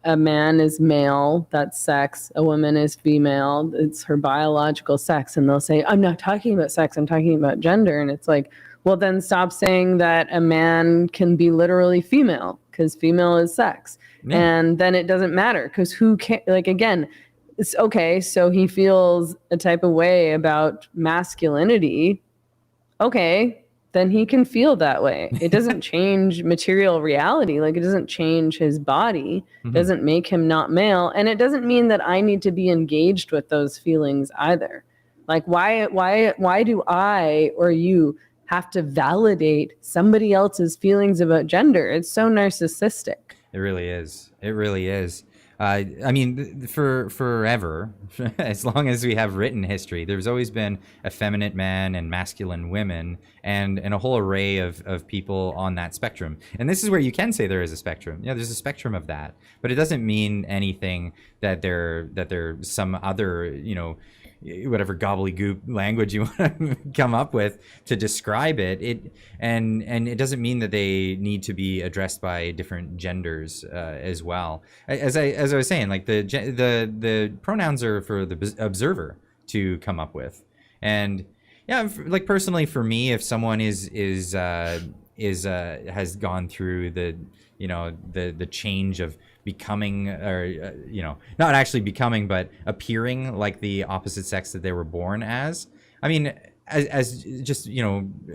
a man is male, that's sex, a woman is female, it's her biological sex, and they'll say, I'm not talking about sex, I'm talking about gender. And it's like, well, then stop saying that a man can be literally female, because female is sex. And then it doesn't matter, because who can, again, it's okay, so he feels a type of way about masculinity. Okay, then he can feel that way. It doesn't change material reality. It doesn't change his body. It doesn't make him not male. And it doesn't mean that I need to be engaged with those feelings either. Why do I or you have to validate somebody else's feelings about gender? It's so narcissistic. It really is. It really is. I mean, for forever, as long as we have written history, there's always been effeminate men and masculine women and a whole array of people on that spectrum. And this is where you can say there is a spectrum. There's a spectrum of that, but it doesn't mean anything that they're some other, whatever gobbledygook language you want to come up with to describe it. And it doesn't mean that they need to be addressed by different genders as well. As I was saying, like the pronouns are for the observer to come up with. And yeah, like personally for me, if someone has gone through the change of becoming, or not actually becoming, but appearing like the opposite sex that they were born as. I mean, as just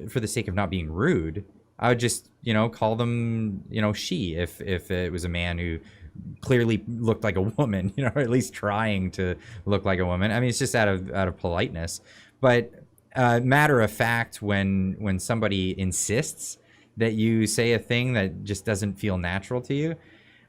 for the sake of not being rude, I would just call them she if it was a man who clearly looked like a woman, or at least trying to look like a woman. I mean, it's just out of politeness. But matter of fact, when somebody insists that you say a thing that just doesn't feel natural to you,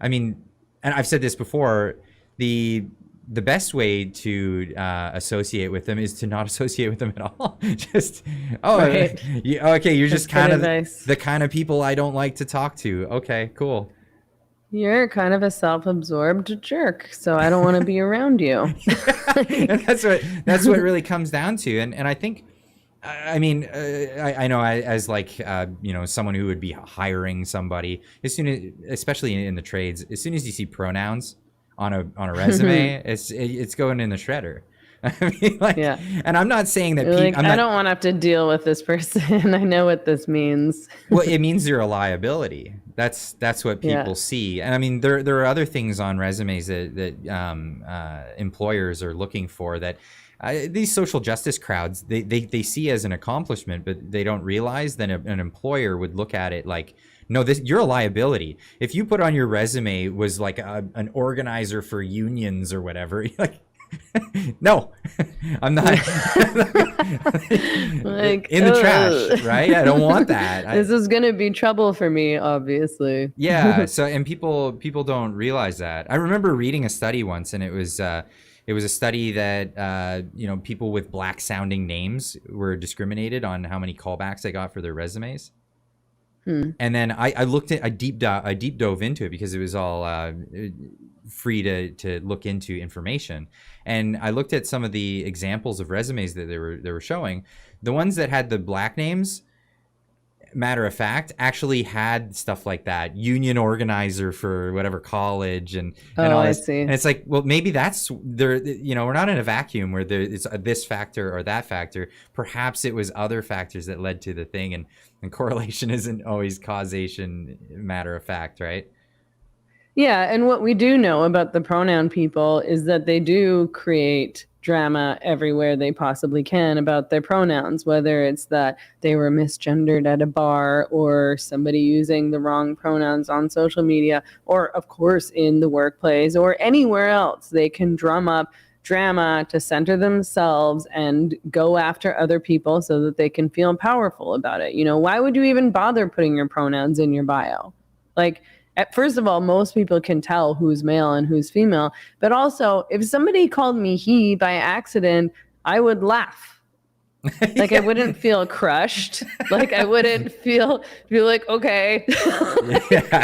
I mean, and I've said this before, the best way to associate with them is to not associate with them at all. Just, right. Okay, you're just kind of the kind of people I don't like to talk to. Okay, cool. You're kind of a self-absorbed jerk, so I don't want to be around you. And that's what really comes down to. And I think, I mean, I know as like, someone who would be hiring somebody, especially in the trades, as soon as you see pronouns on a resume, it's going in the shredder. I mean, yeah. And I'm not saying that I don't want to have to deal with this person. I know what this means. Well, it means you're a liability. That's what people see. And I mean, there are other things on resumes that employers are looking for that these social justice crowds, they see as an accomplishment, but they don't realize that an employer would look at it like, no, you're a liability. If you put on your resume was like an organizer for unions or whatever, like, no, I'm not. Like, in the trash, right? I don't want that. This is going to be trouble for me, obviously. Yeah. So, and people don't realize that. I remember reading a study once, and it was It was a study that people with black sounding names were discriminated on how many callbacks they got for their resumes. And then I looked at I deep dove into it because it was all free to look into information, and I looked at some of the examples of resumes that they were showing. The ones that had the black names, matter of fact, actually had stuff like that, union organizer for whatever college and all this. I see. And it's like, well, maybe that's there. We're not in a vacuum where it's this factor or that factor. Perhaps it was other factors that led to the thing, and correlation isn't always causation, matter of fact, right? Yeah, and what we do know about the pronoun people is that they do create drama everywhere they possibly can about their pronouns, whether it's that they were misgendered at a bar or somebody using the wrong pronouns on social media, or of course in the workplace or anywhere else. They can drum up drama to center themselves and go after other people so that they can feel powerful about it. Why would you even bother putting your pronouns in your bio? Like, first of all, most people can tell who's male and who's female. But also, if somebody called me he by accident, I would laugh. Like, I wouldn't feel crushed. Like, I wouldn't feel like, okay,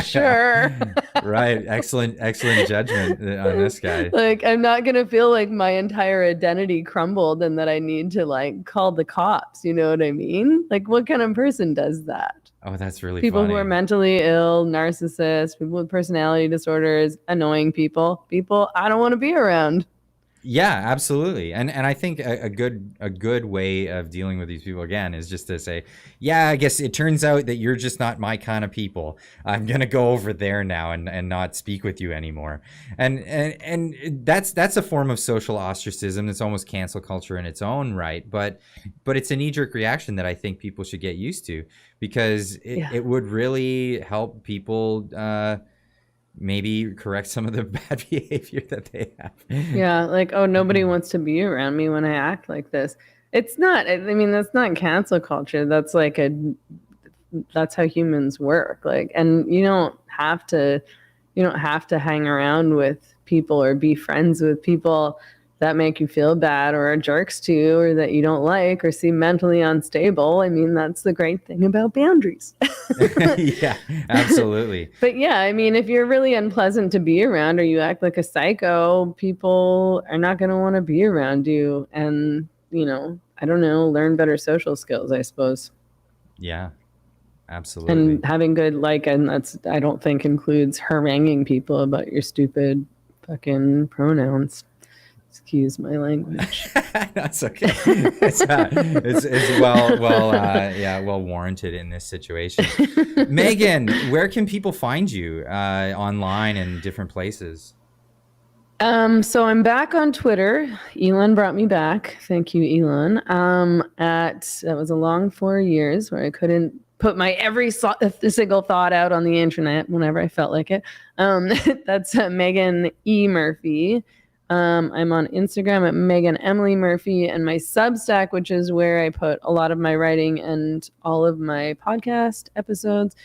sure. Right. Excellent judgment on this guy. Like, I'm not going to feel like my entire identity crumbled and that I need to, like, call the cops. You know what I mean? Like, what kind of person does that? Oh, that's really people funny. Who are mentally ill, narcissists, people with personality disorders, annoying people I don't want to be around. Yeah, absolutely. And I think a good way of dealing with these people, again, is just to say, yeah, I guess it turns out that you're just not my kind of people. I'm going to go over there now and not speak with you anymore. And that's a form of social ostracism. It's almost cancel culture in its own right. But it's a knee-jerk reaction that I think people should get used to, because it would really help people maybe correct some of the bad behavior that they have. Yeah, like, oh, nobody wants to be around me when I act like this. It's not, I mean, that's not cancel culture. That's like that's how humans work. Like, and you don't have to hang around with people or be friends with people that make you feel bad or are jerks to you or that you don't like or seem mentally unstable. I mean, that's the great thing about boundaries. Yeah, absolutely. But yeah, I mean, if you're really unpleasant to be around or you act like a psycho, people are not going to want to be around you. And, I don't know, learn better social skills, I suppose. Yeah, absolutely. And having good, and that's, I don't think includes haranguing people about your stupid fucking pronouns. Excuse my language. That's okay. It's well warranted in this situation. Meghan, where can people find you online and different places? So I'm back on Twitter. Elon brought me back. Thank you, Elon. That was a long 4 years where I couldn't put my every single thought out on the internet whenever I felt like it. That's Meghan E. Murphy. I'm on Instagram at Meghan Emily Murphy, and my Substack, which is where I put a lot of my writing and all of my podcast episodes,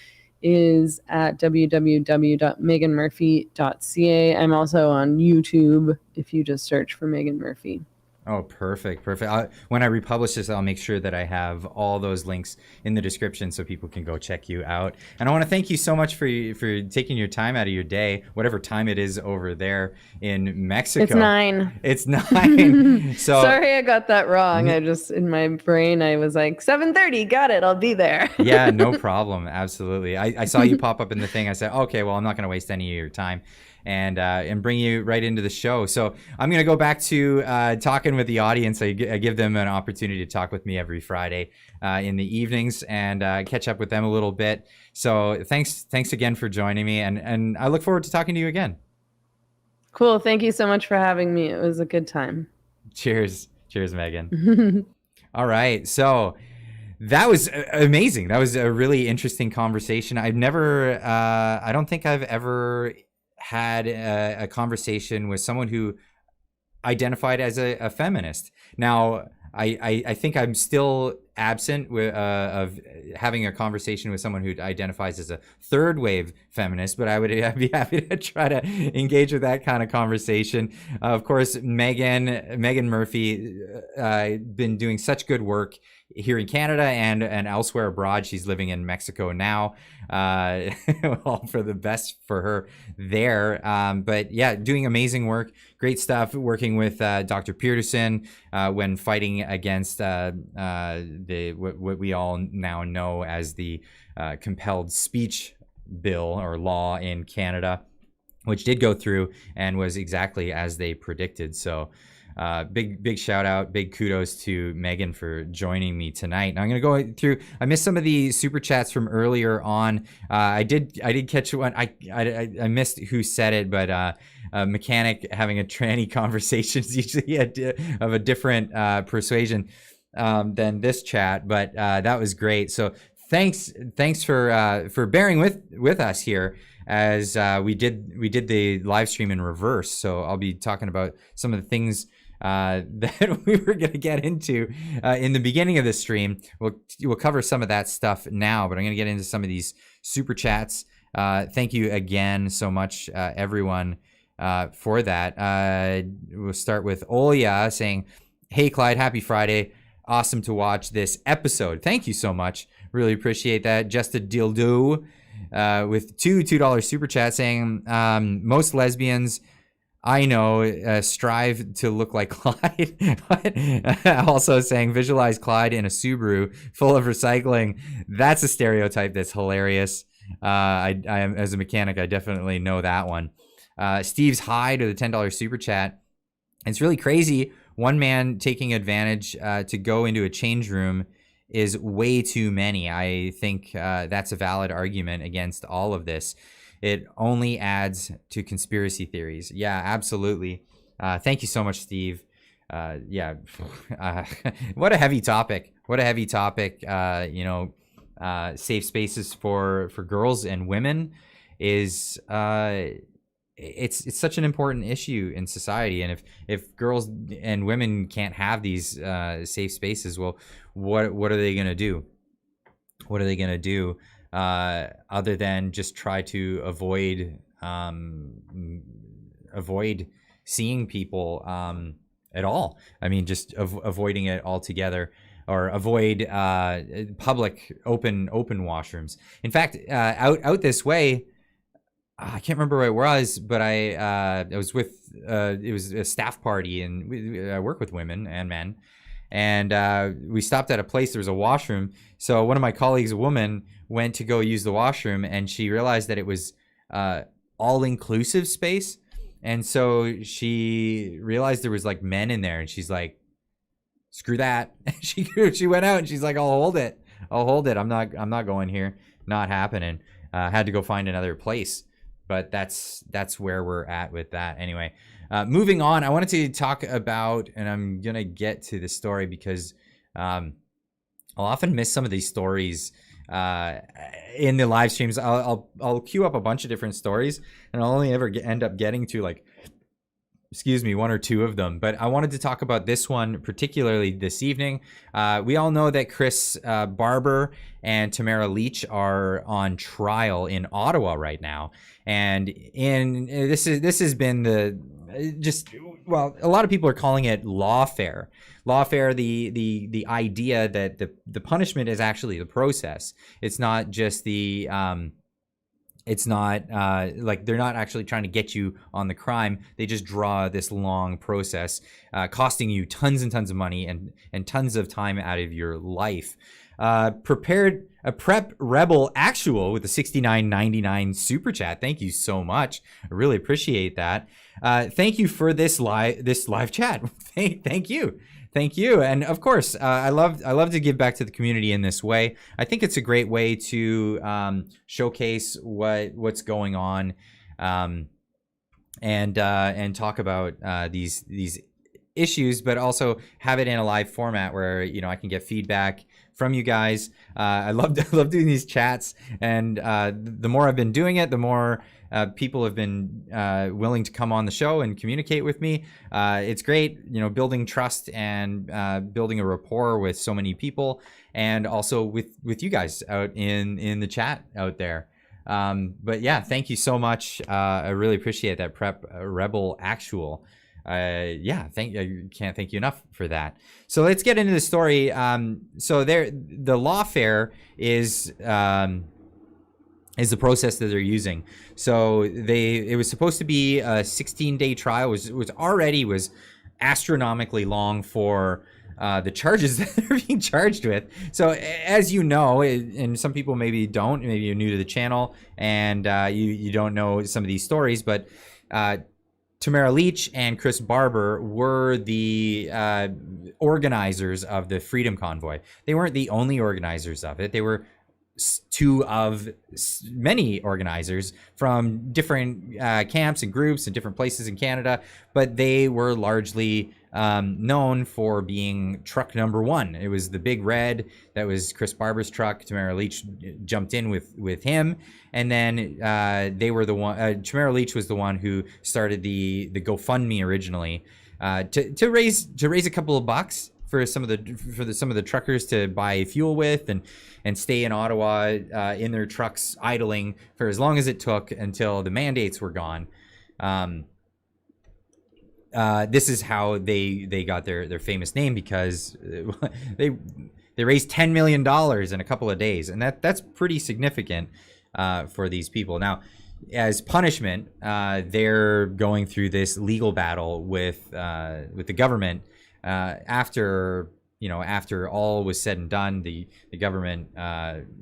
is at www.meghanmurphy.ca. I'm also on YouTube if you just search for Meghan Murphy. Oh, perfect. When I republish this, I'll make sure that I have all those links in the description so people can go check you out. And I want to thank you so much for taking your time out of your day, whatever time it is over there in Mexico. It's 9. It's 9. So sorry, I got that wrong. I just, in my brain, I was like, 7:30. Got it. I'll be there. Yeah, no problem. Absolutely. I saw you pop up in the thing. I said, okay, well, I'm not going to waste any of your time and bring you right into the show. So I'm going to go back to talking with the audience. I give them an opportunity to talk with me every Friday in the evenings and catch up with them a little bit. So thanks again for joining me. And I look forward to talking to you again. Cool. Thank you so much for having me. It was a good time. Cheers. Cheers, Meghan. All right. So that was amazing. That was a really interesting conversation. I don't think I've ever had a conversation with someone who identified as a feminist. Now, I think I'm still absent of having a conversation with someone who identifies as a third wave feminist, but I'd be happy to try to engage with that kind of conversation. Of course, Meghan Murphy, been doing such good work here in Canada and elsewhere abroad. She's living in Mexico now. All for the best for her there. But yeah, doing amazing work, great stuff, working with Dr. Peterson when fighting against what we all now know as the compelled speech bill or law in Canada, which did go through and was exactly as they predicted. So big shout out, big kudos to Meghan for joining me tonight. Now I'm going to go through, I missed some of the super chats from earlier on. I did catch one. I missed who said it, but a mechanic having a tranny conversation is usually of a different persuasion than this chat, but that was great. So thanks for bearing with us here as we did the live stream in reverse. So I'll be talking about some of the things that we were going to get into in the beginning of the stream. We'll cover some of that stuff now, but I'm going to get into some of these super chats. Thank you again so much, everyone, for that. We'll start with Olya saying, "Hey Clyde, happy Friday. Awesome to watch this episode." Thank you so much. Really appreciate that. Just a dildo with $2 super chat saying, "Most lesbians I know strive to look like Clyde." Also saying, "Visualize Clyde in a Subaru full of recycling." That's a stereotype that's hilarious. I am, as a mechanic, I definitely know that one. Steve's high to the $10 super chat. It's really crazy. One man taking advantage to go into a change room is way too many. I think that's a valid argument against all of this. It only adds to conspiracy theories. Yeah, absolutely. Thank you so much, Steve. Yeah, what a heavy topic. What a heavy topic. Safe spaces for girls and women is it's such an important issue in society. And if girls and women can't have these safe spaces, well, what are they gonna do? What are they gonna do other than just try to avoid seeing people at all? I mean, just avoiding it altogether, or avoid public open washrooms. In fact, out this way, I can't remember where it was, but I was with it was a staff party, and I work with women and men, and we stopped at a place. There was a washroom. So one of my colleagues, a woman, went to go use the washroom, and she realized that it was all-inclusive space, and so she realized there was like men in there, and she's like, "Screw that!" She went out, and she's like, "I'll hold it. I'm not going here. Not happening." Had to go find another place. But that's where we're at with that. Anyway, moving on, I wanted to talk about, and I'm gonna get to the story because I'll often miss some of these stories in the live streams. I'll queue up a bunch of different stories, and I'll only ever end up getting to one or two of them. But I wanted to talk about this one particularly this evening. We all know that Chris Barber and Tamara Leach are on trial in Ottawa right now, and this has been a lot of people are calling it lawfare. Lawfare, the idea that the punishment is actually the process. It's not just the it's not like they're not actually trying to get you on the crime. They just draw this long process, costing you tons and tons of money and tons of time out of your life. Prepared a Prep Rebel Actual with a $69.99 super chat. Thank you so much. I really appreciate that. Thank you for this live chat. Thank you. Thank you. And of course, I love to give back to the community in this way. I think it's a great way to showcase what's going on, and talk about these issues, but also have it in a live format where I can get feedback from you guys. I love doing these chats, and the more I've been doing it, the more people have been willing to come on the show and communicate with me. It's great, you know, building trust and building a rapport with so many people, and also with you guys out in the chat out there. But yeah, thank you so much. I really appreciate that, Prep Rebel Actual. Yeah, I can't thank you enough for that. So let's get into the story. So the lawfare is the process that they're using. So it was supposed to be a 16-day trial, was astronomically long for the charges that they're being charged with. So as you know, and some people maybe don't, maybe you're new to the channel and you don't know some of these stories, but Tamara Leach and Chris Barber were the organizers of the Freedom Convoy. They weren't the only organizers of it. They were two of many organizers from different camps and groups in different places in Canada, but they were largely known for being truck number one. It was the big red. That was Chris Barber's truck. Tamara Leach jumped in with him, and then they were the one. Tamara Leach was the one who started the GoFundMe originally to raise a couple of bucks for some of the truckers to buy fuel with and stay in Ottawa in their trucks idling for as long as it took until the mandates were gone. This is how they got their famous name, because they raised $10 million in a couple of days, and that's pretty significant for these people. Now, as punishment, they're going through this legal battle with the government. After all was said and done, the government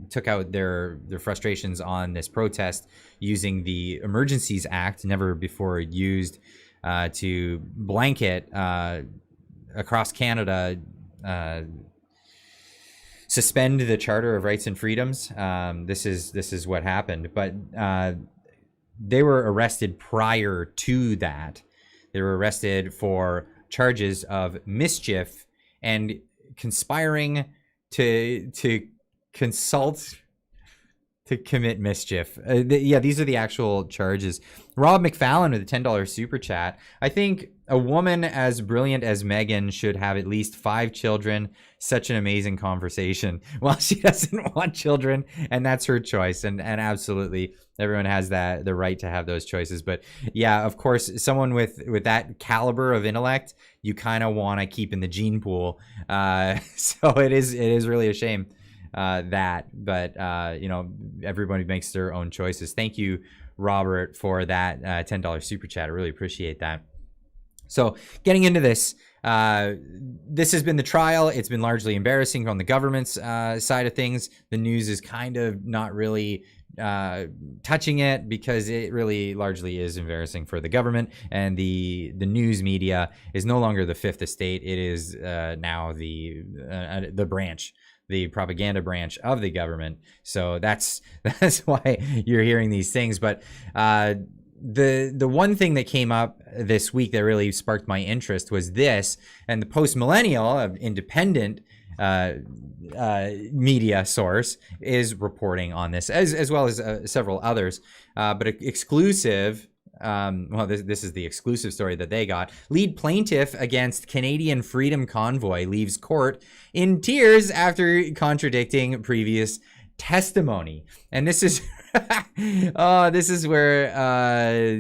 took out their frustrations on this protest using the Emergencies Act, never before used, to blanket across Canada, suspend the Charter of Rights and Freedoms. This is what happened, but they were arrested prior to that. They were arrested for charges of mischief and conspiring to consult to commit mischief. Yeah, these are the actual charges. Rob McFallon with a $10 super chat. I think a woman as brilliant as Meghan should have at least 5 children. Such an amazing conversation. Well, she doesn't want children, and that's her choice. And absolutely, everyone has the right to have those choices. But yeah, of course, someone with that caliber of intellect, you kind of want to keep in the gene pool. So it is really a shame. But everybody makes their own choices. Thank you, Robert, for that $10 super chat. I really appreciate that. So getting into this, this has been the trial. It's been largely embarrassing on the government's side of things. The news is kind of not really touching it, because it really largely is embarrassing for the government, and the news media is no longer the Fifth Estate. It is now the branch, the propaganda branch of the government. So that's why you're hearing these things. But the one thing that came up this week that really sparked my interest was this, and the Post Millennial, of independent media source, is reporting on this, as well as several others. But exclusive. This is the exclusive story that they got. Lead plaintiff against Canadian Freedom Convoy leaves court in tears after contradicting previous testimony. And this is this is where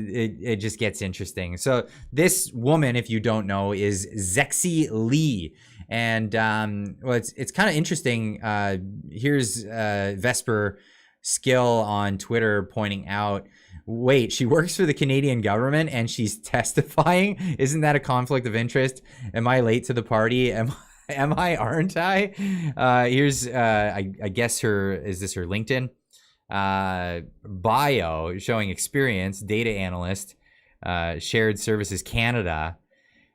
it just gets interesting. So this woman, if you don't know, is Zexi Lee. And it's kind of interesting. Here's Vesper Skill on Twitter pointing out, wait, she works for the Canadian government and she's testifying? Isn't that a conflict of interest? Am I late to the party? Am I, aren't I? Here's, I guess is this her LinkedIn? Bio showing experience, data analyst, shared services Canada,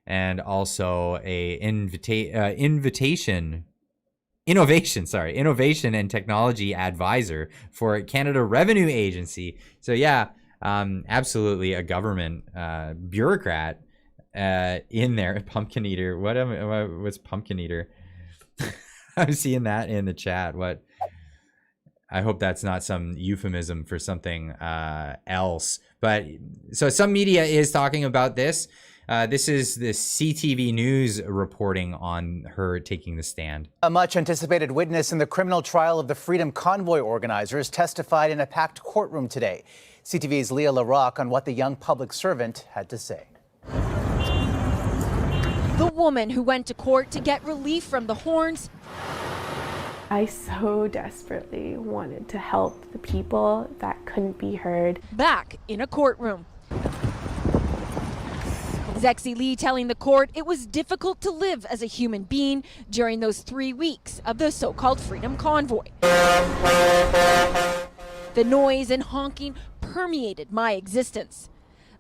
and also a innovation and technology advisor for Canada Revenue Agency. So yeah, absolutely a government bureaucrat in there. Pumpkin eater. What's pumpkin eater? I'm seeing that in the chat. What? I hope that's not some euphemism for something else. But so some media is talking about this. This is the CTV News reporting on her taking the stand. A much anticipated witness in the criminal trial of the Freedom Convoy organizers testified in a packed courtroom today. CTV's Leah LaRocque on what the young public servant had to say. The woman who went to court to get relief from the horns. I so desperately wanted to help the people that couldn't be heard. Back in a courtroom. Zexi Lee telling the court it was difficult to live as a human being during those 3 weeks of the so-called Freedom Convoy. The noise and honking permeated my existence.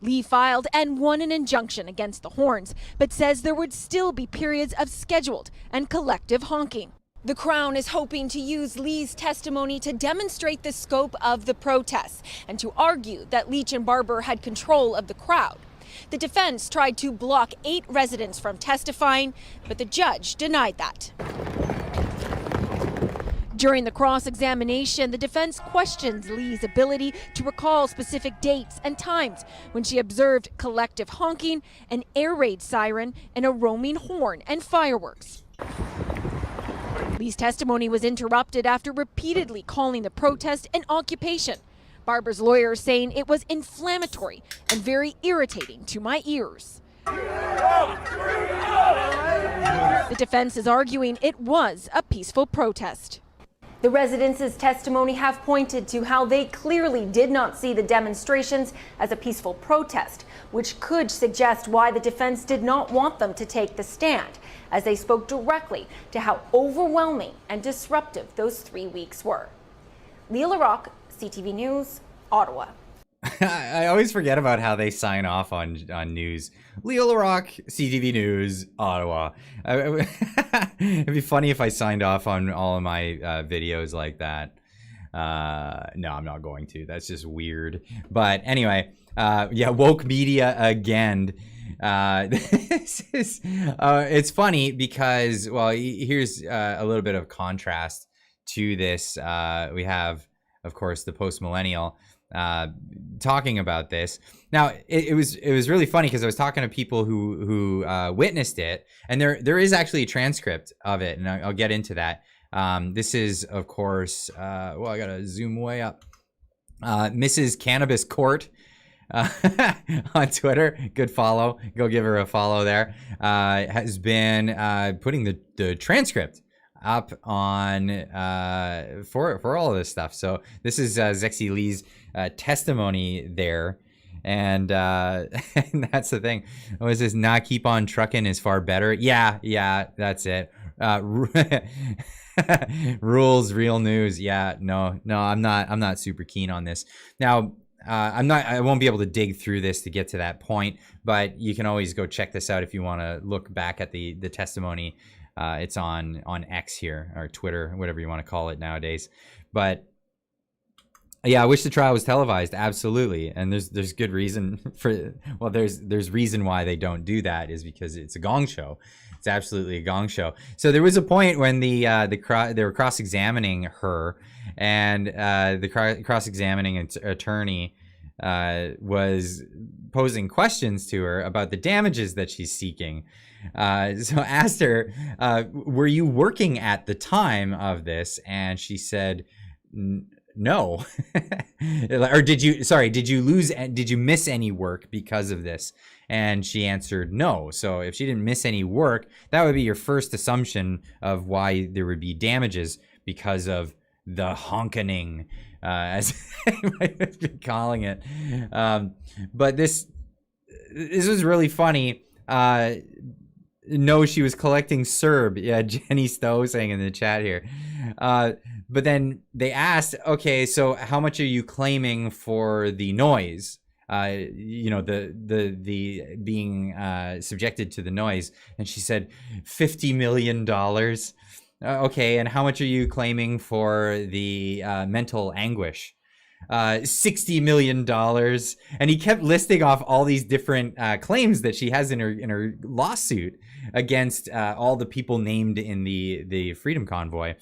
Lee filed and won an injunction against the horns, but says there would still be periods of scheduled and collective honking. The Crown is hoping to use Lee's testimony to demonstrate the scope of the protests and to argue that Leech and Barber had control of the crowd. The defense tried to block 8 residents from testifying, but the judge denied that. During the cross-examination, the defense questions Lee's ability to recall specific dates and times when she observed collective honking, an air raid siren, and a roaming horn and fireworks. Lee's testimony was interrupted after repeatedly calling the protest an occupation. Barber's lawyer saying it was inflammatory and very irritating to my ears. The defense is arguing it was a peaceful protest. The residents' testimony have pointed to how they clearly did not see the demonstrations as a peaceful protest, which could suggest why the defense did not want them to take the stand, as they spoke directly to how overwhelming and disruptive those 3 weeks were. Leah LaRocque, CTV News, Ottawa. I always forget about how they sign off on news. Leah LaRocque, CTV News, Ottawa. It'd be funny if I signed off on all of my videos like that. No, I'm not going to. That's just weird. But anyway, yeah, woke media again. This is it's funny because, well, here's a little bit of contrast to this. We have, of course, the post-millennial talking about this. Now, it was really funny because I was talking to people who witnessed it, and there is actually a transcript of it, and I'll get into that. This is, of course, well, I gotta zoom way up. Mrs. Cannabis Court on Twitter, good follow. Go give her a follow there. Has been putting the transcript up on for all of this stuff. So this is Zexi Lee's testimony there, and that's the thing. What is this? Not keep on trucking is far better. Yeah, that's it. Rules, real news. Yeah, no, I'm not super keen on this. Now, I won't be able to dig through this to get to that point, but you can always go check this out if you want to look back at the testimony. It's on X here, or Twitter, whatever you want to call it nowadays. But yeah, I wish the trial was televised. Absolutely. And there's good reason for, well, there's reason why they don't do that, is because it's a gong show. It's absolutely a gong show. So there was a point when they were cross-examining her, and the cross-examining attorney was posing questions to her about the damages that she's seeking. So asked her, were you working at the time of this? And she said, no. Or did you miss any work because of this? And she answered no. So if she didn't miss any work, that would be your first assumption of why there would be damages, because of the honkening, as I might be calling it. But this was really funny. No, she was collecting CERB. Yeah, Jenny Stowe saying in the chat here. But then they asked, okay, so how much are you claiming for the noise? The being subjected to the noise. And she said, $50 million. Okay, and how much are you claiming for the mental anguish? $60 million. And he kept listing off all these different claims that she has in her lawsuit. against all the people named in the Freedom Convoy,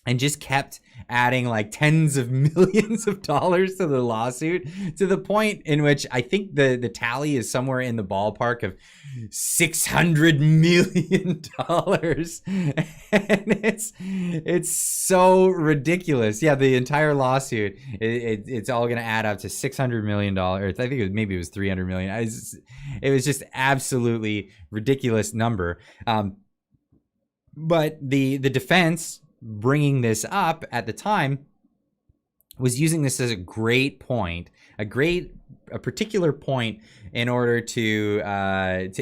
and just kept adding like tens of millions of dollars to the lawsuit, to the point in which I think the tally is somewhere in the ballpark of $600 million. And it's so ridiculous. Yeah, the entire lawsuit, it's all going to add up to $600 million. I think maybe it was $300 million. It was just absolutely ridiculous number. But the defense bringing this up at the time was using this as a great point, a particular point, in order to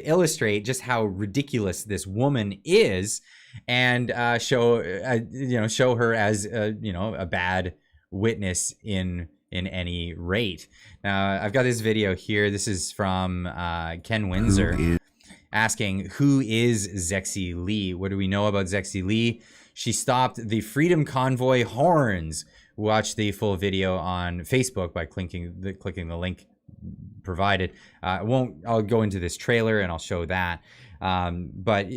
illustrate just how ridiculous this woman is, and show her as a bad witness in any rate. Now I've got this video here. This is from Ken Windsor asking, who is Zexi Lee? What do we know about Zexi Lee? She stopped the Freedom Convoy horns. Watch the full video on Facebook by clicking the link provided. I'll go into this trailer and I'll show that. But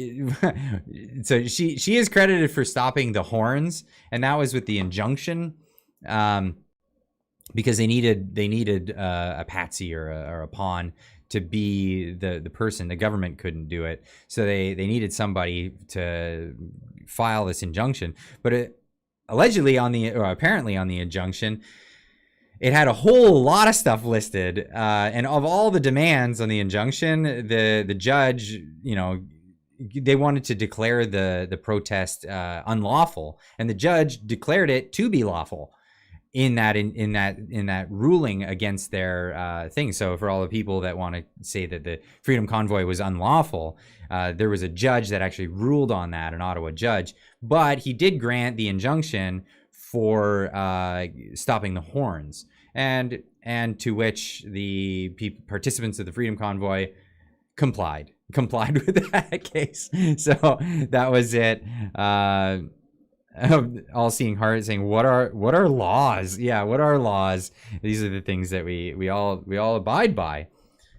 so she is credited for stopping the horns, and that was with the injunction, because they needed a patsy or a pawn to be the person. The government couldn't do it, so they needed somebody to file this injunction. But apparently on the injunction, it had a whole lot of stuff listed, and of all the demands on the injunction, the judge, they wanted to declare the protest unlawful, and the judge declared it to be lawful in that ruling against their thing. So for all the people that want to say that the Freedom Convoy was unlawful, there was a judge that actually ruled on that, an Ottawa judge, but he did grant the injunction for stopping the horns, and to which the participants of the Freedom Convoy complied with that case. So that was it. All Seeing Heart saying, what are laws? Yeah, what are laws? These are the things that we all abide by.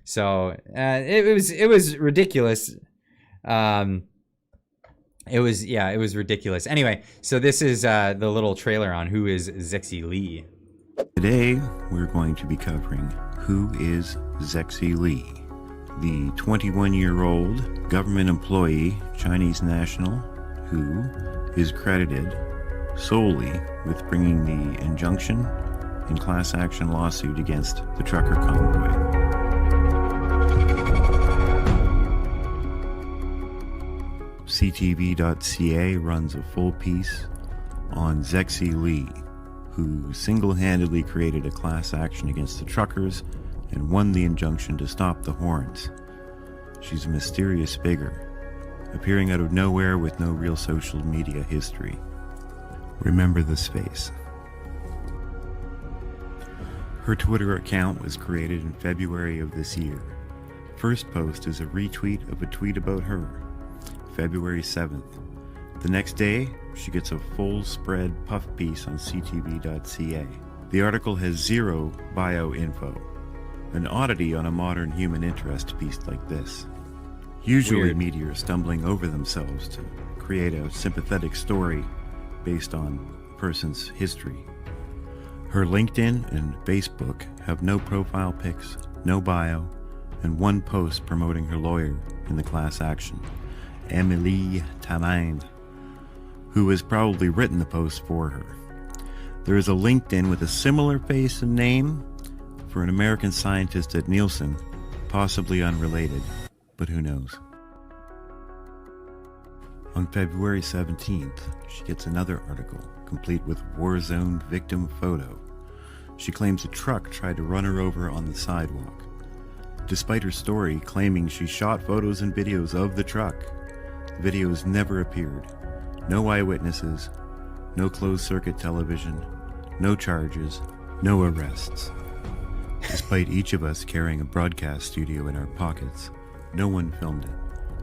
So it was ridiculous. It was ridiculous. Anyway, so this is the little trailer on who is Zexi Lee. Today we're going to be covering who is Zexi Lee, the 21-year-old government employee, Chinese national, who is credited solely with bringing the injunction and class action lawsuit against the trucker convoy. CTV.ca runs a full piece on Zexi Lee, who single-handedly created a class action against the truckers and won the injunction to stop the horns. She's a mysterious figure, appearing out of nowhere with no real social media history. Remember this face. Her Twitter account was created in February of this year. First post is a retweet of a tweet about her, February 7th. The next day, she gets a full spread puff piece on CTV.ca. The article has zero bio info, an oddity on a modern human interest piece like this. Usually Weird. Media are stumbling over themselves to create a sympathetic story based on a person's history. Her LinkedIn and Facebook have no profile pics, no bio, and one post promoting her lawyer in the class action, Emily Tamain, who has probably written the post for her. There is a LinkedIn with a similar face and name for an American scientist at Nielsen, possibly unrelated, but who knows. On February 17th, she gets another article, complete with war zone victim photo. She claims a truck tried to run her over on the sidewalk. Despite her story claiming she shot photos and videos of the truck, the videos never appeared. No eyewitnesses, no closed-circuit television, no charges, no arrests. Despite each of us carrying a broadcast studio in our pockets, no one filmed it.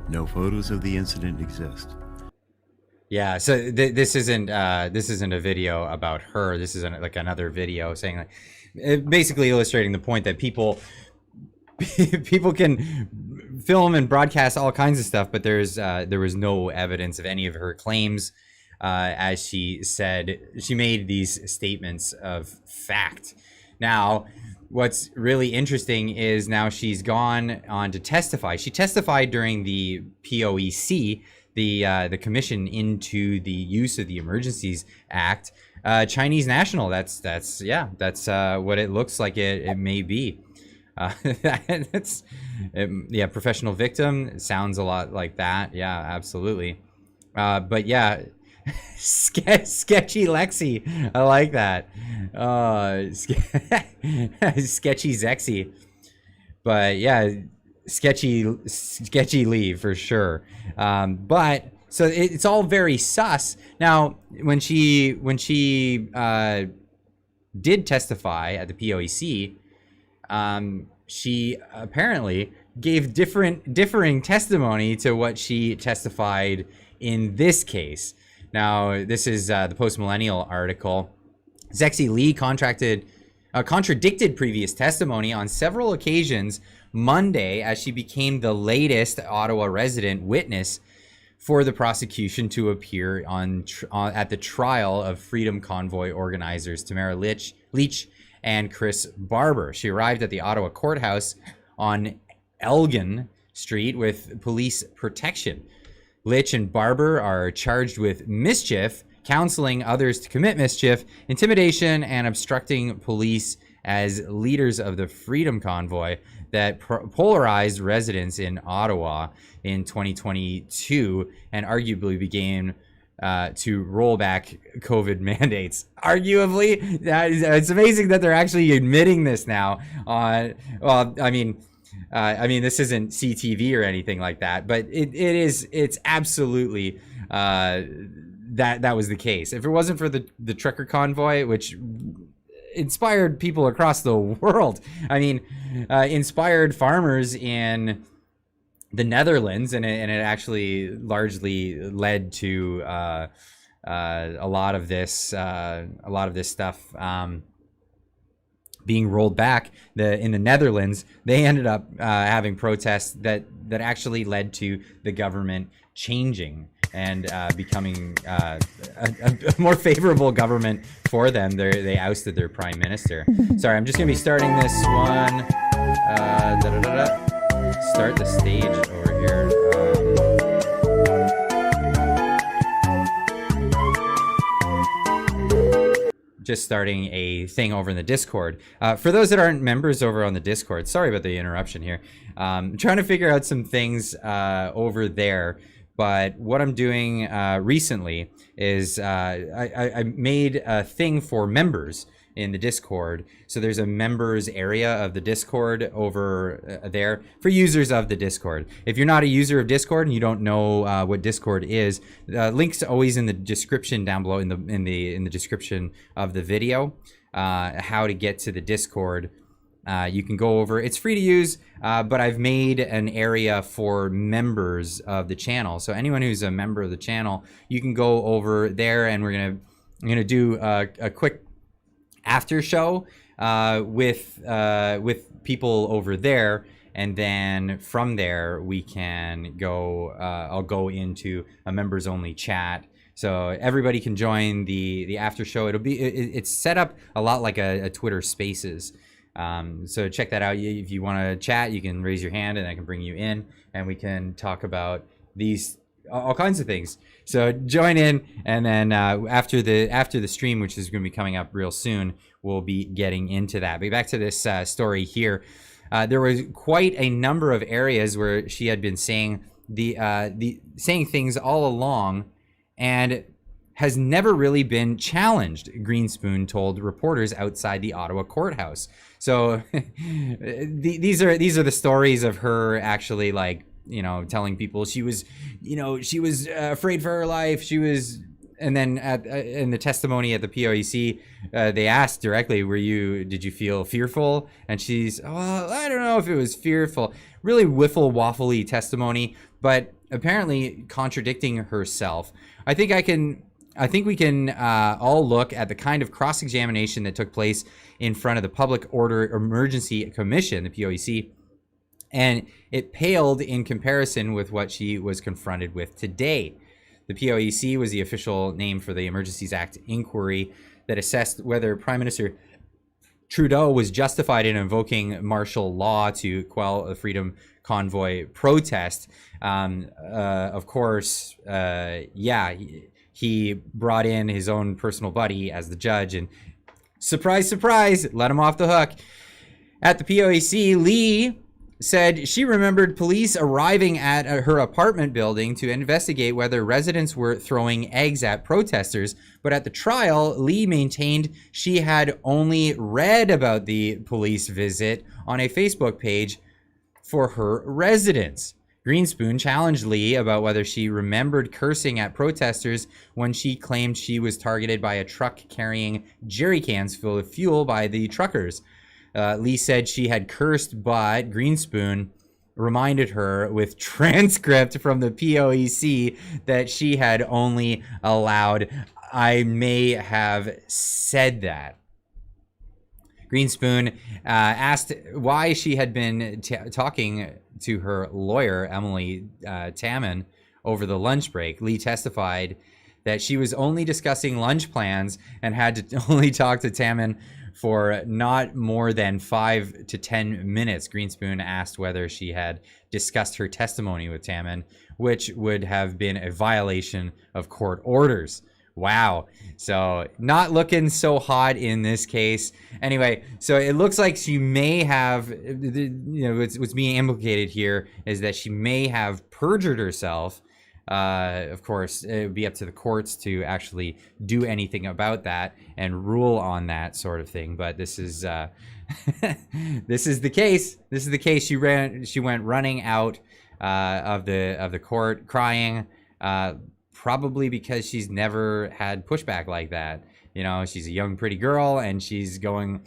No photos of the incident exist. Yeah, so this isn't a video about her. This is like another video saying, like, basically illustrating the point that people people can film and broadcast all kinds of stuff, but there was no evidence of any of her claims. As she said, she made these statements of fact. Now, what's really interesting is now she's gone on to testify. She testified during the POEC, the Commission into the Use of the Emergencies Act. Chinese national. That's what it looks like. It may be. Professional victim sounds a lot like that. Yeah, absolutely. But yeah, sketchy Lexi. I like that. Sketchy Zexi. But yeah, sketchy Lee for sure. But so it's all very sus. Now, when she did testify at the POEC, she apparently gave differing testimony to what she testified in this case. Now, this is the Post Millennial article. Zexi Lee contradicted previous testimony on several occasions Monday as she became the latest Ottawa resident witness for the prosecution to appear at the trial of Freedom Convoy organizers Tamara Leech and Chris Barber. She arrived at the Ottawa courthouse on Elgin Street with police protection. Leech and Barber are charged with mischief, counseling others to commit mischief, intimidation, and obstructing police as leaders of the Freedom Convoy that polarized residents in Ottawa in 2022 and arguably began to roll back COVID mandates. Arguably, it's amazing that they're actually admitting this now. This isn't CTV or anything like that, but it's absolutely that was the case. If it wasn't for the trucker convoy, which inspired people across the world, inspired farmers in the Netherlands, and it actually largely led to a lot of this stuff being rolled back. In the Netherlands, they ended up having protests that actually led to the government changing and becoming a more favorable government for them. They ousted their prime minister. Sorry, I'm just gonna be starting this one. Start the stage over here. Just starting a thing over in the Discord. For those that aren't members over on the Discord, sorry about the interruption here. I'm trying to figure out some things over there. But what I'm doing recently is I made a thing for members in the Discord. So there's a members area of the Discord over there for users of the Discord. If you're not a user of Discord and you don't know what Discord is, links always in the description down below in the description of the video. How to get to the Discord. You can go over. It's free to use, but I've made an area for members of the channel. So anyone who's a member of the channel, you can go over there, and I'm gonna do a quick after show with people over there, and then from there we can go. I'll go into a members only chat. So everybody can join the after show. It's set up a lot like a Twitter Spaces. So check that out. If you want to chat, you can raise your hand and I can bring you in and we can talk about all kinds of things. So join in, and then after the stream, which is going to be coming up real soon, we'll be getting into that. But back to this story here. There was quite a number of areas where she had been saying saying things all along, and has never really been challenged, Greenspoon told reporters outside the Ottawa courthouse. So these are the stories of her actually, like, telling people she was afraid for her life. She was, and then in the testimony at the POEC, they asked directly, did you feel fearful? And she's, well, I don't know if it was fearful. Really wiffle-waffly testimony, but apparently contradicting herself. I think we can all look at the kind of cross-examination that took place in front of the Public Order Emergency Commission, the POEC, And it paled in comparison with what she was confronted with today. The POEC was the official name for the Emergencies Act inquiry that assessed whether Prime Minister Trudeau was justified in invoking martial law to quell a Freedom Convoy protest. Of course, he brought in his own personal buddy as the judge, and surprise, surprise, let him off the hook. At the POEC, Lee said she remembered police arriving at her apartment building to investigate whether residents were throwing eggs at protesters. But at the trial, Lee maintained she had only read about the police visit on a Facebook page for her residents. Greenspoon challenged Lee about whether she remembered cursing at protesters when she claimed she was targeted by a truck carrying jerry cans full of fuel by the truckers. Lee said she had cursed, but Greenspoon reminded her with transcript from the POEC that she had only allowed, "I may have said that." Greenspoon asked why she had been talking to her lawyer, Emily Tamman, over the lunch break. Lee testified that she was only discussing lunch plans and had to only talk to Tamman for not more than 5 to 10 minutes. Greenspoon asked whether she had discussed her testimony with Tamman, which would have been a violation of court orders. Wow. So not looking so hot in this case. Anyway, so it looks like she may have, what's being implicated here is that she may have perjured herself. Of course, it would be up to the courts to actually do anything about that and rule on that sort of thing. But this is this is the case. This is the case. She went running out of the court crying, probably because she's never had pushback like that. You know, she's a young, pretty girl, and she's going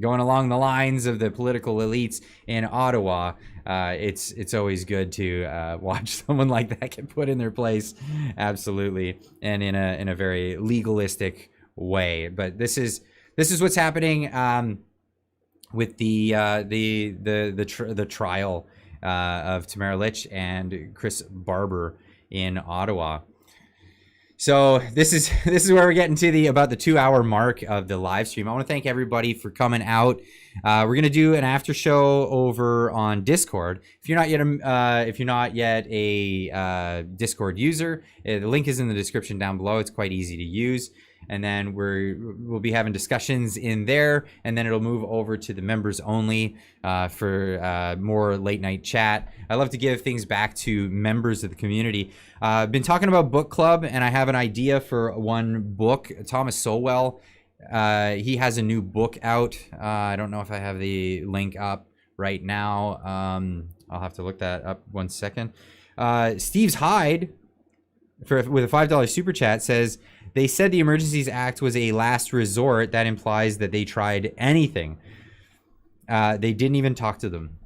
along the lines of the political elites in Ottawa. It's always good to watch someone like that get put in their place, absolutely, and in a very legalistic way. But this is what's happening with the trial of Tamara Lich and Chris Barber in Ottawa. So this is where we're getting to about the 2-hour mark of the live stream. I want to thank everybody for coming out. We're gonna do an after show over on Discord. If you're not yet a Discord user, the link is in the description down below. It's quite easy to use. And then we'll be having discussions in there, and then it'll move over to the members only for more late night chat. I love to give things back to members of the community. I've been talking about book club, and I have an idea for one book. Thomas Sowell, he has a new book out. I don't know if I have the link up right now. I'll have to look that up 1 second. Steve's Hyde, with a $5 super chat, says, they said the Emergencies Act was a last resort. That implies that they tried anything. They didn't even talk to them.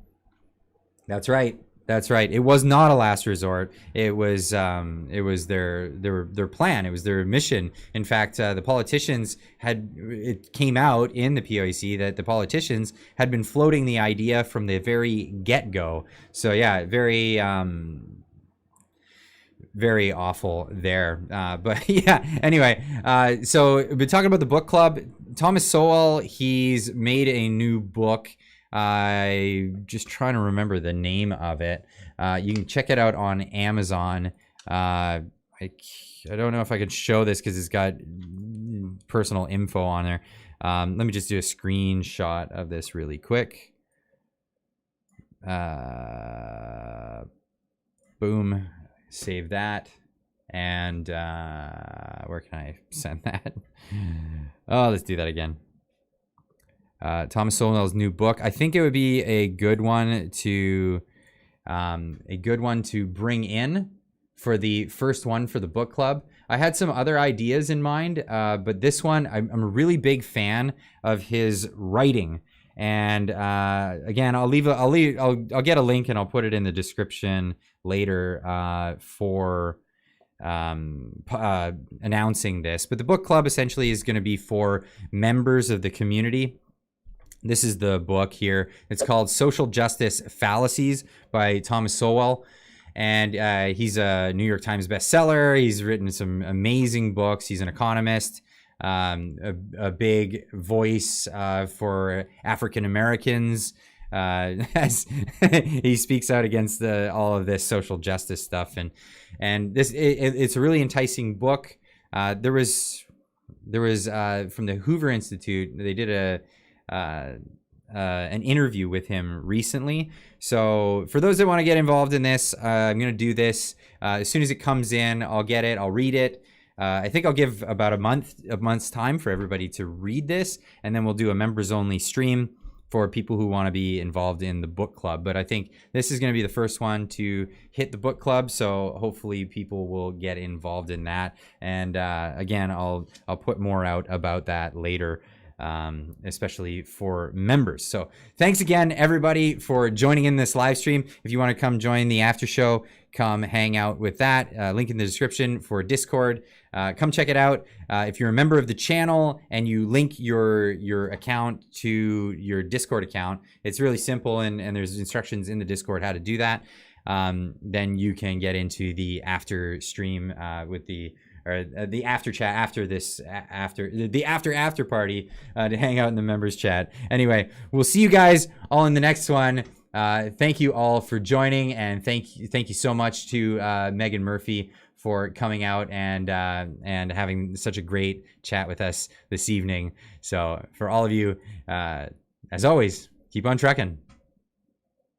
That's right. That's right. It was not a last resort. It was their plan. It was their mission. In fact, the politicians it came out in the POEC that the politicians had been floating the idea from the very get-go. So yeah, very awful there. But yeah, anyway, so we've been talking about the book club. Thomas Sowell, he's made a new book. Just trying to remember the name of it. You can check it out on Amazon. I don't know if I can show this because it's got personal info on there. Let me just do a screenshot of this really quick. Boom. Save that. And where can I send that? Oh, let's do that again. Thomas Sowell's new book. I think it would be a good one to bring in for the first one for the book club. I had some other ideas in mind, but this one, I'm a really big fan of his writing. And again, I'll get a link and I'll put it in the description later for announcing this. But the book club essentially is going to be for members of the community. This is the book here. It's called Social Justice Fallacies by Thomas Sowell. And he's a New York Times bestseller. He's written some amazing books. He's an economist, a big voice for African Americans. As he speaks out against all of this social justice stuff, and this it's a really enticing book. There was from the Hoover Institute, they did an interview with him recently. So for those that want to get involved in this, I'm going to do this as soon as it comes in. I'll get it. I'll read it. I think I'll give about a month's time for everybody to read this, and then we'll do a members only stream for people who want to be involved in the book club. But I think this is going to be the first one to hit the book club, so hopefully people will get involved in that. And again, I'll put more out about that later, especially for members. So thanks again, everybody, for joining in this live stream. If you want to come join the after show, come hang out with that. Link in the description for Discord. Come check it out. If you're a member of the channel and you link your account to your Discord account, it's really simple, and there's instructions in the Discord how to do that. Then you can get into the after stream with the after chat after this, after the after party to hang out in the members chat. Anyway, we'll see you guys all in the next one. Thank you all for joining, and thank you so much to Meghan Murphy for coming out and having such a great chat with us this evening. So for all of you, as always, keep on trucking.